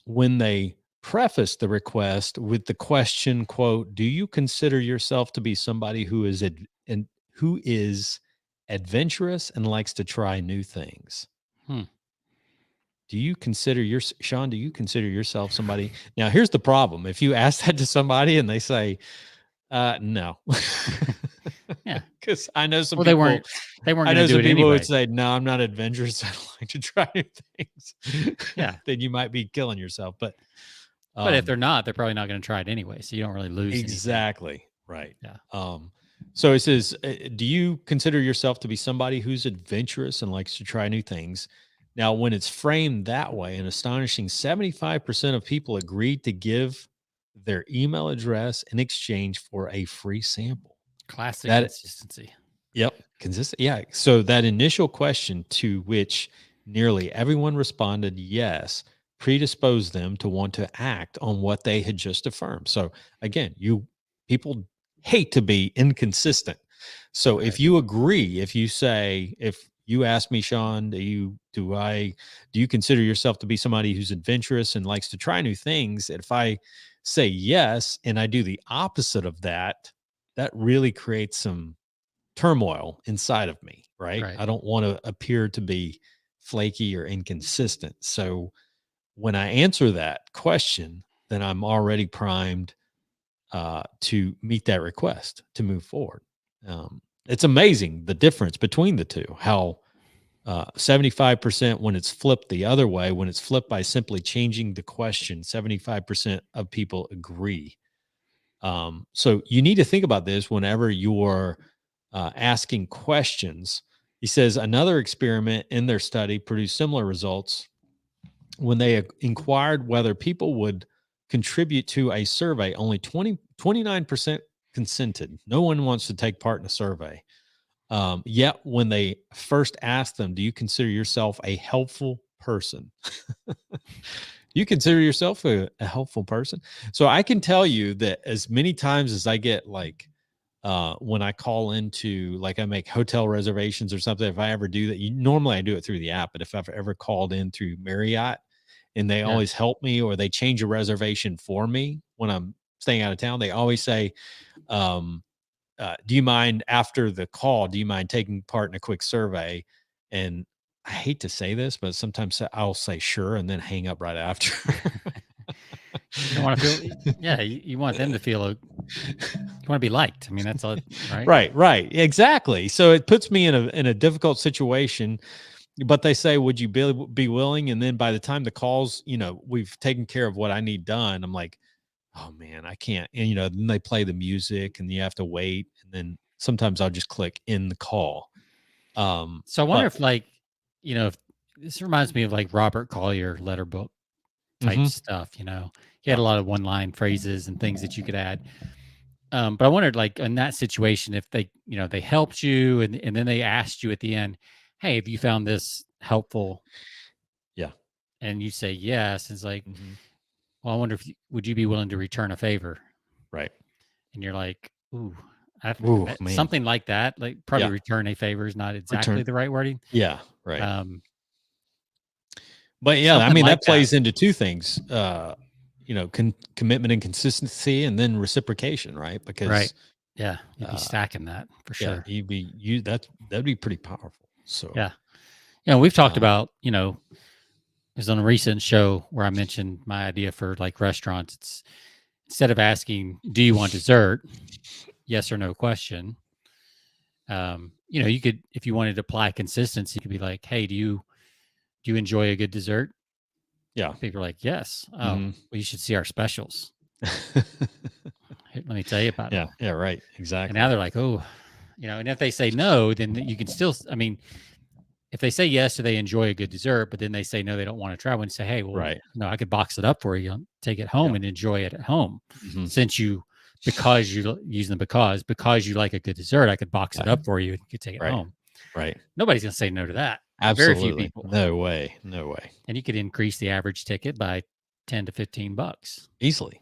when they preface the request with the question, quote, "Do you consider yourself to be somebody who is adventurous and likes to try new things?" Do you consider Sean, do you consider yourself somebody? Now, here's the problem. If you ask that to somebody and they say, no. Yeah. Because I know some Well, people. they weren't I going know to do some it people anyway. would say, no, I'm not adventurous. I don't like to try new things. Yeah. Then you might be killing yourself. But if they're not, they're probably not going to try it anyway. So you don't really lose exactly. anything. Right. Yeah. So it says, do you consider yourself to be somebody who's adventurous and likes to try new things? Now, when it's framed that way, an astonishing 75% of people agreed to give their email address in exchange for a free sample. Classic consistency. Yep. Consistent. Yeah. So that initial question, to which nearly everyone responded yes, predisposed them to want to act on what they had just affirmed. So again, people hate to be inconsistent. So if you agree, if you ask me, Sean, do you consider yourself to be somebody who's adventurous and likes to try new things? If I say yes and I do the opposite of that, that really creates some turmoil inside of me, right? I don't want to appear to be flaky or inconsistent. So when I answer that question, then I'm already primed to meet that request to move forward. It's amazing the difference between the two, how 75% when it's flipped the other way, when it's flipped by simply changing the question, 75% of people agree. So you need to think about this whenever you're asking questions. He says another experiment in their study produced similar results when they inquired whether people would contribute to a survey. Only 29% consented. No one wants to take part in a survey. Yet when they first asked them, do you consider yourself a helpful person? You consider yourself a helpful person? So I can tell you that as many times as I get like, when I call into, like I make hotel reservations or something, if I ever do that, normally I do it through the app, but if I've ever called in through Marriott and they always help me, or they change a reservation for me when I'm staying out of town, they always say, do you mind after the call, do you mind taking part in a quick survey? And I hate to say this, but sometimes I'll say sure and then hang up right after. You don't want to feel, you want them to feel, you want to be liked. I mean, that's all, right? Right. Exactly. So it puts me in a difficult situation, but they say, would you be willing? And then by the time the calls, we've taken care of what I need done, I'm like, oh man, I can't. And, then they play the music and you have to wait. And then sometimes I'll just click in the call. So I wonder if if this reminds me of like Robert Collier letter book type stuff, he had a lot of one-line phrases and things that you could add. But I wondered, like in that situation, if they, they helped you and then they asked you at the end, hey, have you found this helpful? Yeah. And you say yes. It's like, well, I wonder would you be willing to return a favor? Right. And you're like, ooh, man. Something like that. Like probably return a favor is not exactly the right wording. Yeah. Right. But Something that plays into two things, commitment and consistency, and then reciprocation, right? Because yeah, you'd be stacking that for sure. That'd be pretty powerful. So we've talked about, it was on a recent show where I mentioned my idea for like restaurants. It's instead of asking, do you want dessert? Yes or no question. You could, if you wanted to apply consistency, you could be like, hey, do you enjoy a good dessert? Yeah. People are like, yes. Oh, well, you should see our specials. Let me tell you about it. Yeah. Right. And Exactly. now they're like, oh, and if they say no, then you can still, I mean, if they say yes, do they enjoy a good dessert, but then they say no, they don't want to try one, and say, hey, well, Right. no, I could box it up for you, take it home Yep. and enjoy it at home. Mhm. Because you're using the because you like a good dessert, I could box it up for you and you could take it Right. home. Right. Nobody's going to say no to that. Very few Absolutely. people. No way. No way. And you could increase the average ticket by 10 to 15 bucks, Easily.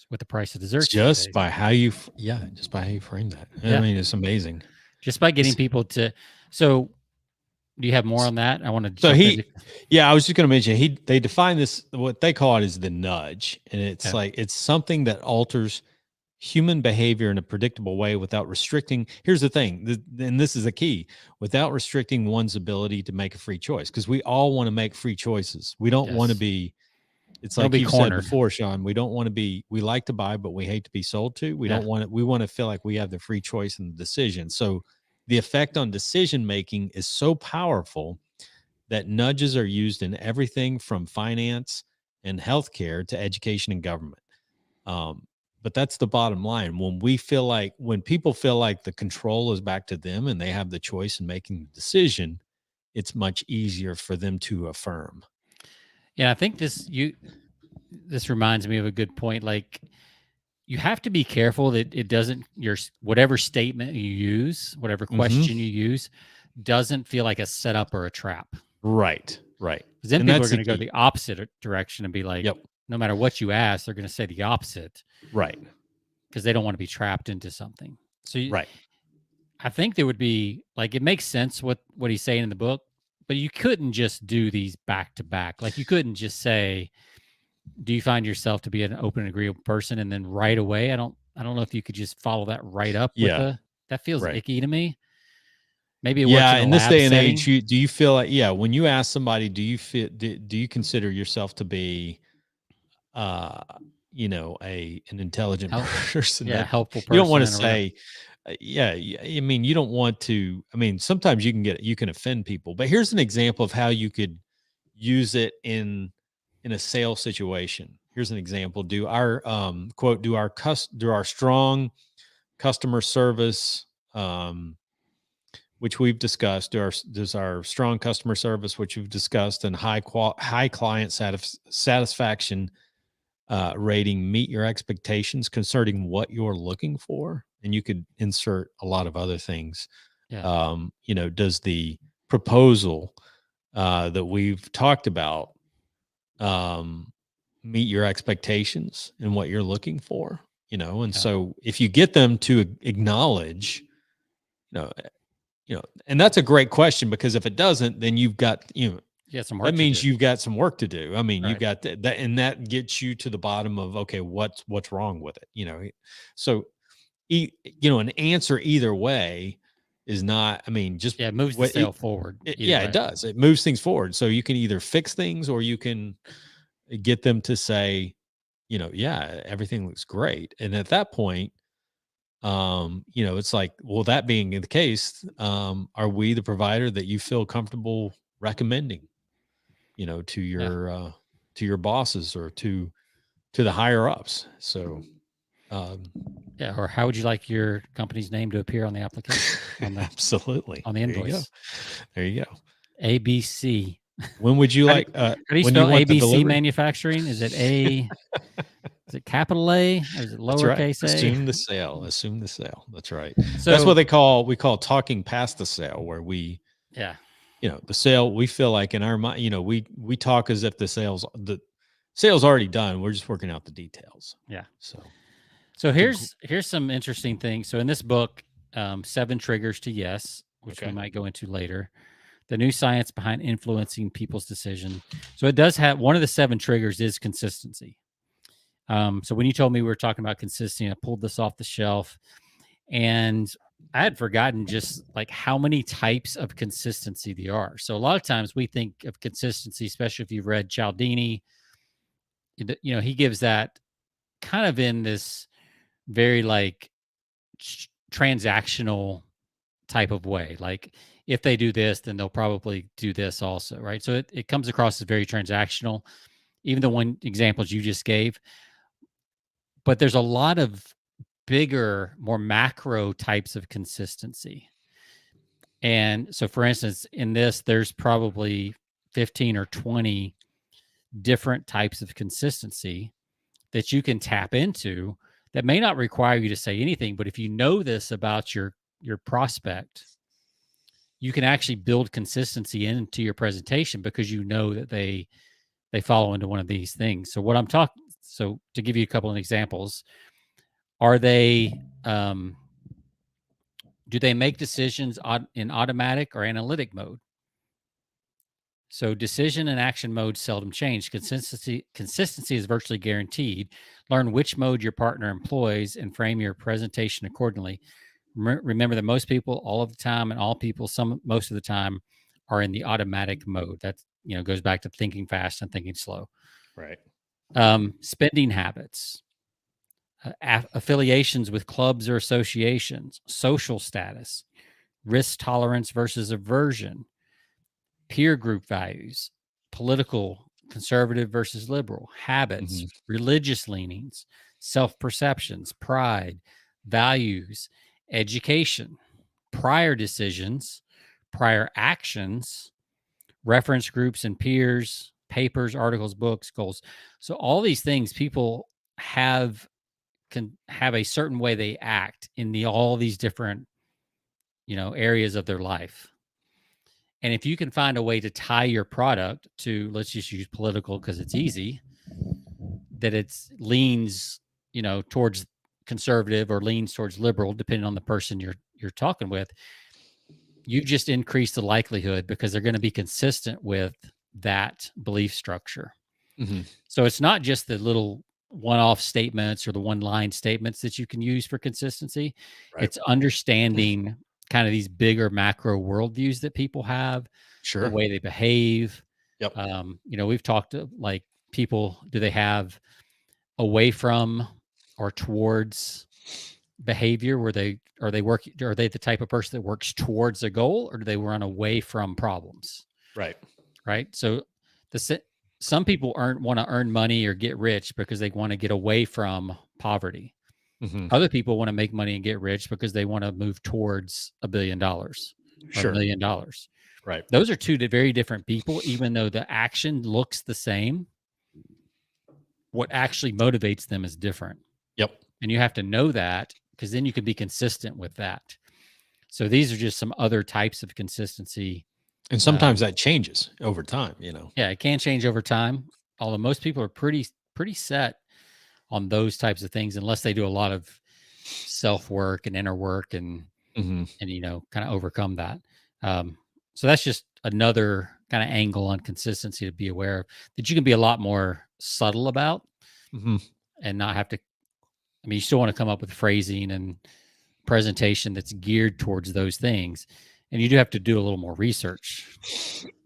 with the price of desserts. Just by how you frame that. I Yeah. mean, it's amazing. Just by getting people to. So, do you have more on that? I want to. So I was just going to mention they define this, what they call it is the nudge, and it's like it's something that alters human behavior in a predictable way without restricting. Here's the thing, and this is the key: without restricting one's ability to make a free choice, because we all want to make free choices. We don't want to be. It's like you said before, Sean. We don't want to be. We like to buy, but we hate to be sold to. We don't want it. We want to feel like we have the free choice and the decision. So the effect on decision making is so powerful that nudges are used in everything from finance and healthcare to education and government. But that's the bottom line. When people feel like the control is back to them and they have the choice in making the decision, it's much easier for them to affirm. Yeah, I think this reminds me of a good point. Like, you have to be careful that it doesn't, whatever statement you use, whatever question you use, doesn't feel like a setup or a trap. Right. Right. Because then people are going to go the opposite direction and be like, no matter what you ask, they're going to say the opposite. Right. Because they don't want to be trapped into something. So I think there would be, like, it makes sense what he's saying in the book, but you couldn't just do these back to back. Like, you couldn't just say, do you find yourself to be an open and agreeable person? And then right away, I don't know if you could just follow that right up with that feels icky to me. Maybe it works in this day and age. Do you feel like, when you ask somebody, do you consider yourself to be, an intelligent person? Helpful person. You don't want to say, I mean, you don't want to, I mean, sometimes you can offend people, but here's an example of how you could use it in a sales situation. Here's an example. Do our strong customer service, which we've discussed, does our strong customer service, which we've discussed, and high client satisfaction rating meet your expectations concerning what you're looking for? And you could insert a lot of other things. Does the proposal that we've talked about meet your expectations and what you're looking for? So if you get them to acknowledge, and that's a great question, because if it doesn't, then you've got, some work that means you've got some work to do. I mean, you've got that, and that gets you to the bottom of, okay, what's wrong with it? So, an answer either way is not, I mean, just it moves the sale forward. It does. It moves things forward. So you can either fix things, or you can get them to say, everything looks great. And at that point, it's like, well, that being the case, are we the provider that you feel comfortable recommending, to your bosses or to the higher ups? So, or how would you like your company's name to appear on the application? Absolutely. On the invoice. There you go. ABC. When would you like? How do you spell ABC Manufacturing? Is it is it capital A or is it lowercase a? Assume the sale. That's right. So that's what we call talking past the sale, where we, the sale, we feel like in our mind, we talk as if the sale's already done. We're just working out the details. Yeah. So here's some interesting things. So in this book, 7 Triggers to Yes, which we might go into later. The new science behind influencing people's decision. So it does have, one of the 7 triggers is consistency. So when you told me we were talking about consistency, I pulled this off the shelf, and I had forgotten just like how many types of consistency there are. So a lot of times we think of consistency, especially if you've read Cialdini, he gives that kind of in this very like transactional type of way. Like, if they do this, then they'll probably do this also, right? So it comes across as very transactional, even the one examples you just gave. but there's a lot of bigger, more macro types of consistency. And so, for instance, in this, there's probably 15 or 20 different types of consistency that you can tap into that may not require you to say anything. But if you know this about your prospect, you can actually build consistency into your presentation because you know that they follow into one of these things. So what I'm talking, so to give you a couple of examples, are they do they make decisions in automatic or analytic mode? So decision and action modes seldom change. Consistency is virtually guaranteed. Learn which mode your partner employs and frame your presentation accordingly. Remember that most people, all of the time, and all people, most of the time, are in the automatic mode. That goes back to thinking fast and thinking slow. Right. Spending habits, affiliations with clubs or associations, social status, risk tolerance versus aversion, peer group values, political, conservative versus liberal, habits, religious leanings, self-perceptions, pride, values, education, prior decisions, prior actions, reference groups and peers, papers, articles, books, goals. So all these things people can have a certain way they act in all these different areas of their life. And if you can find a way to tie your product to, let's just use political because it's easy, that it leans, towards conservative or leans towards liberal, depending on the person you're talking with, you just increase the likelihood because they're going to be consistent with that belief structure. So it's not just the little one-off statements or the one-line statements that you can use for consistency. Right. It's understanding kind of these bigger macro worldviews that people have, the way they behave. Yep. We've talked to like people, do they have away from or towards behavior where are they the type of person that works towards a goal, or do they run away from problems? Right. So some people want to earn money or get rich because they want to get away from poverty. Other people want to make money and get rich because they want to move towards $1 billion or $1 million. Right. Those are two very different people, even though the action looks the same. What actually motivates them is different. Yep. And you have to know that because then you can be consistent with that. So these are just some other types of consistency. And sometimes that changes over time, Yeah, it can change over time. Although most people are pretty set on those types of things, unless they do a lot of self-work and inner work and kind of overcome that. So that's just another kind of angle on consistency to be aware of, that you can be a lot more subtle about and not have to, you still want to come up with phrasing and presentation that's geared towards those things. And you do have to do a little more research.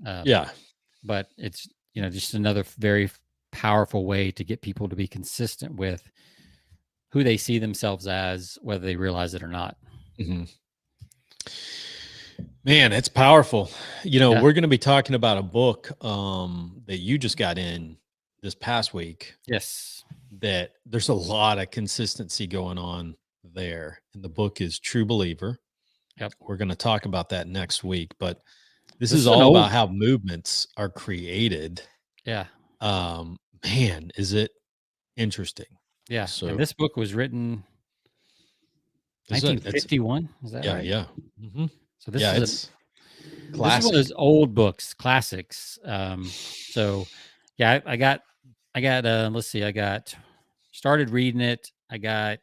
But it's, just another very powerful way to get people to be consistent with who they see themselves as, whether they realize it or not. Man, it's powerful. We're going to be talking about a book that you just got in this past week. Yes. That there's a lot of consistency going on there. And the book is True Believer. Yep. We're going to talk about that next week, but this is all about how movements are created. Yeah. Man, is it interesting. Yeah. So, and this book was written 1951. Is that right? Yeah. So this is one of those old books, classics. So yeah, I got let's see, I started reading it. I got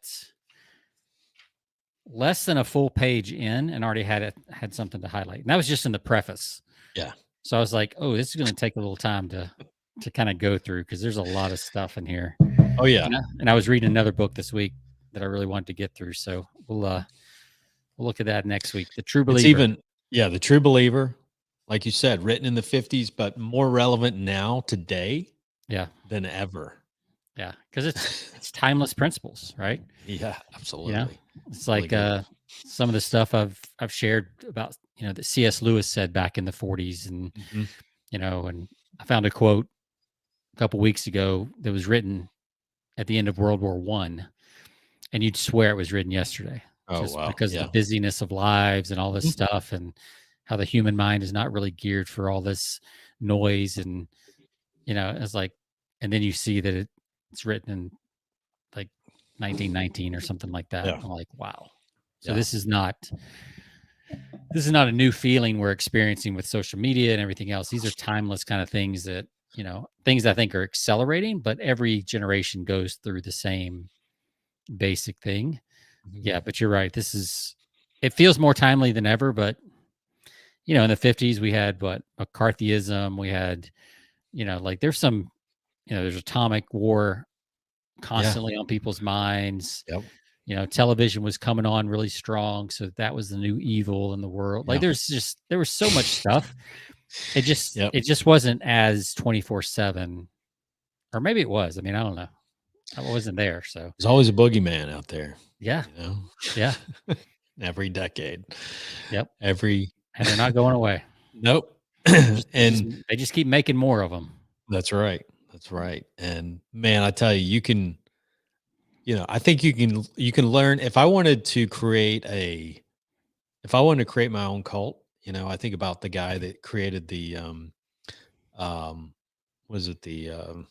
less than a full page in and already had something to highlight. And that was just in the preface. Yeah. So I was like, oh, this is going to take a little time to kind of go through, because there's a lot of stuff in here. Oh yeah. And I was reading another book this week that I really wanted to get through. So we'll look at that next week. The True Believer. The True Believer, like you said, written in the 50s, but more relevant now today. Yeah. Than ever. Yeah. Cause it's timeless principles, right? Yeah, absolutely. It's like, some of the stuff I've shared about, that C.S. Lewis said back in the 40s, and, and I found a quote a couple weeks ago that was written at the end of World War I, and you'd swear it was written yesterday, Oh, just wow. because of Yeah. the busyness of lives and all this Mhm. stuff, and how the human mind is not really geared for all this noise. And it's like, and then you see that it's written in like 1919 or something like that. Yeah. I'm like, wow. So Yeah. this is not a new feeling we're experiencing with social media and everything else. These are timeless kind of things that, things I think are accelerating, but every generation goes through the same basic thing. Mhm. Yeah, but you're right. It feels more timely than ever, but in the 50s we had McCarthyism, we had, like there's atomic war Yeah. constantly on people's minds. Yep. Television was coming on really strong, so that was the new evil in the world. Like Yeah. there was so much stuff. It Yep. just wasn't as 24/7, or maybe it was. I mean, I don't know. I wasn't there, so There's always a boogeyman out there, yeah, you know, yeah, every decade, yep. every, And they're not going away. nope. They And just keep making more of them. that's right. That's right. And man, I tell you, I think you can learn. If I wanted to create my own cult, I think about the guy that created um, was it David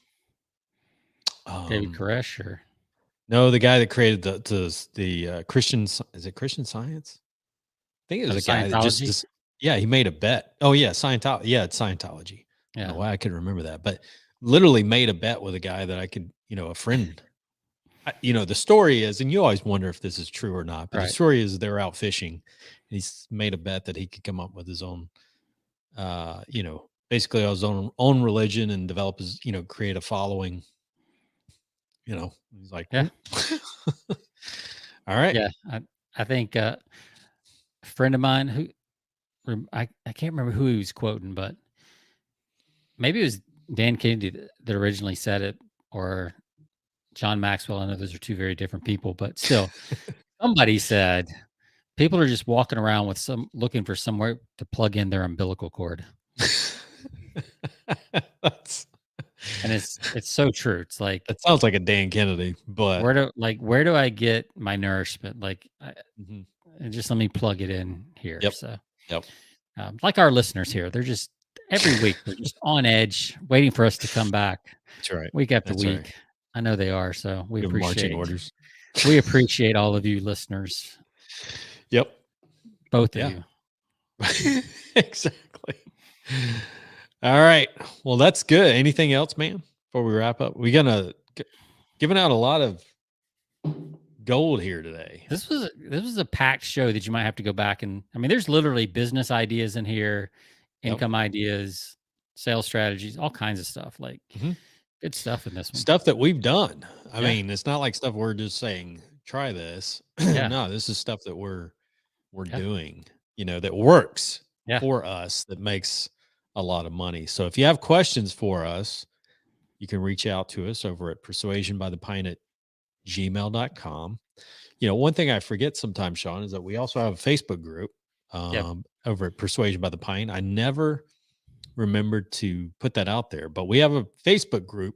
um, Koresh, or no, the guy that created the Christian, is it Christian Science? I think it was a guy that Scientology. yeah, he made a bet. Oh yeah, Scientology. Yeah, it's Scientology. I don't Yeah, know why I could remember that, but literally made a bet with a guy that I could, a friend. The story is, and you always wonder if this is true or not, but the right. story is they're out fishing, and he's made a bet that he could come up with his own, basically his own religion and develop his, create a following. He's like, Yeah, all right, yeah. I think a friend of mine I can't remember who he was quoting, but maybe it was Dan Kennedy that originally said it, or John Maxwell. I know those are two very different people, but still, somebody said people are just walking around looking for somewhere to plug in their umbilical cord. That's And it's so true. It's like, that sounds like a Dan Kennedy, but where do I get my nourishment? Like, mhm. and just let me plug it in here. Yep, So, yep, like our listeners here, they're just every week they're just on edge, waiting for us to come back that's right, week after that's right. week. I know they are. So Give 'em marching orders. we appreciate all of you listeners, Yep, both of yeah, you. exactly. All right, well, that's good. Anything else, man? Before we wrap up, we're gonna giving out a lot of gold here today. This was a packed show that you might have to go back and, I mean, there's literally business ideas in here, Yep. income ideas, sales strategies, all kinds of stuff. Like, Mhm. good stuff in this one. Stuff that we've done. I Yeah. mean, it's not like stuff we're just saying, try this. Yeah. No, this is stuff that we're Yeah. doing, that works Yeah. for us, that makes a lot of money. So if you have questions for us, you can reach out to us over at persuasionbythepint@gmail.com. One thing I forget sometimes, Sean, is that we also have a Facebook group Yep. over at Persuasion by the Pint. I never remembered to put that out there, but we have a Facebook group.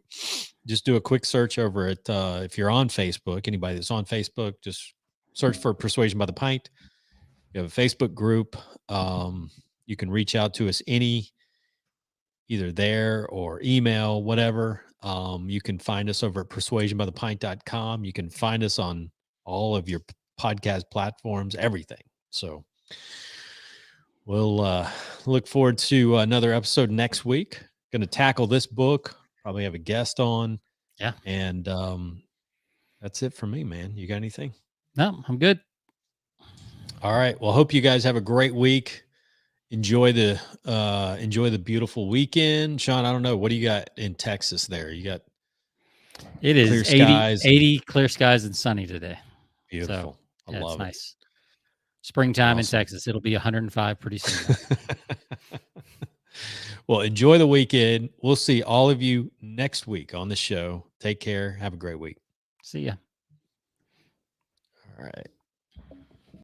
Just do a quick search over it. If you're on Facebook, anybody that's on Facebook, just search for Persuasion by the Pint. We have a Facebook group. You can reach out to us either there or email, whatever. You can find us over at persuasionbythepint.com. You can find us on all of your podcast platforms, everything. So we'll look forward to another episode next week. Going to tackle this book, probably have a guest on. Yeah. And that's it for me, man. You got anything? No, I'm good. All right. Well, hope you guys have a great week. Enjoy the beautiful weekend. Sean, I don't know. What do you got in Texas there? You got It clear is 80, skies. 80 clear skies and sunny today. Beautiful. So, I it's love it. nice. Springtime Awesome. in Texas. It'll be 105 pretty soon. Well, enjoy the weekend. We'll see all of you next week on the show. Take care. Have a great week. See ya. All right.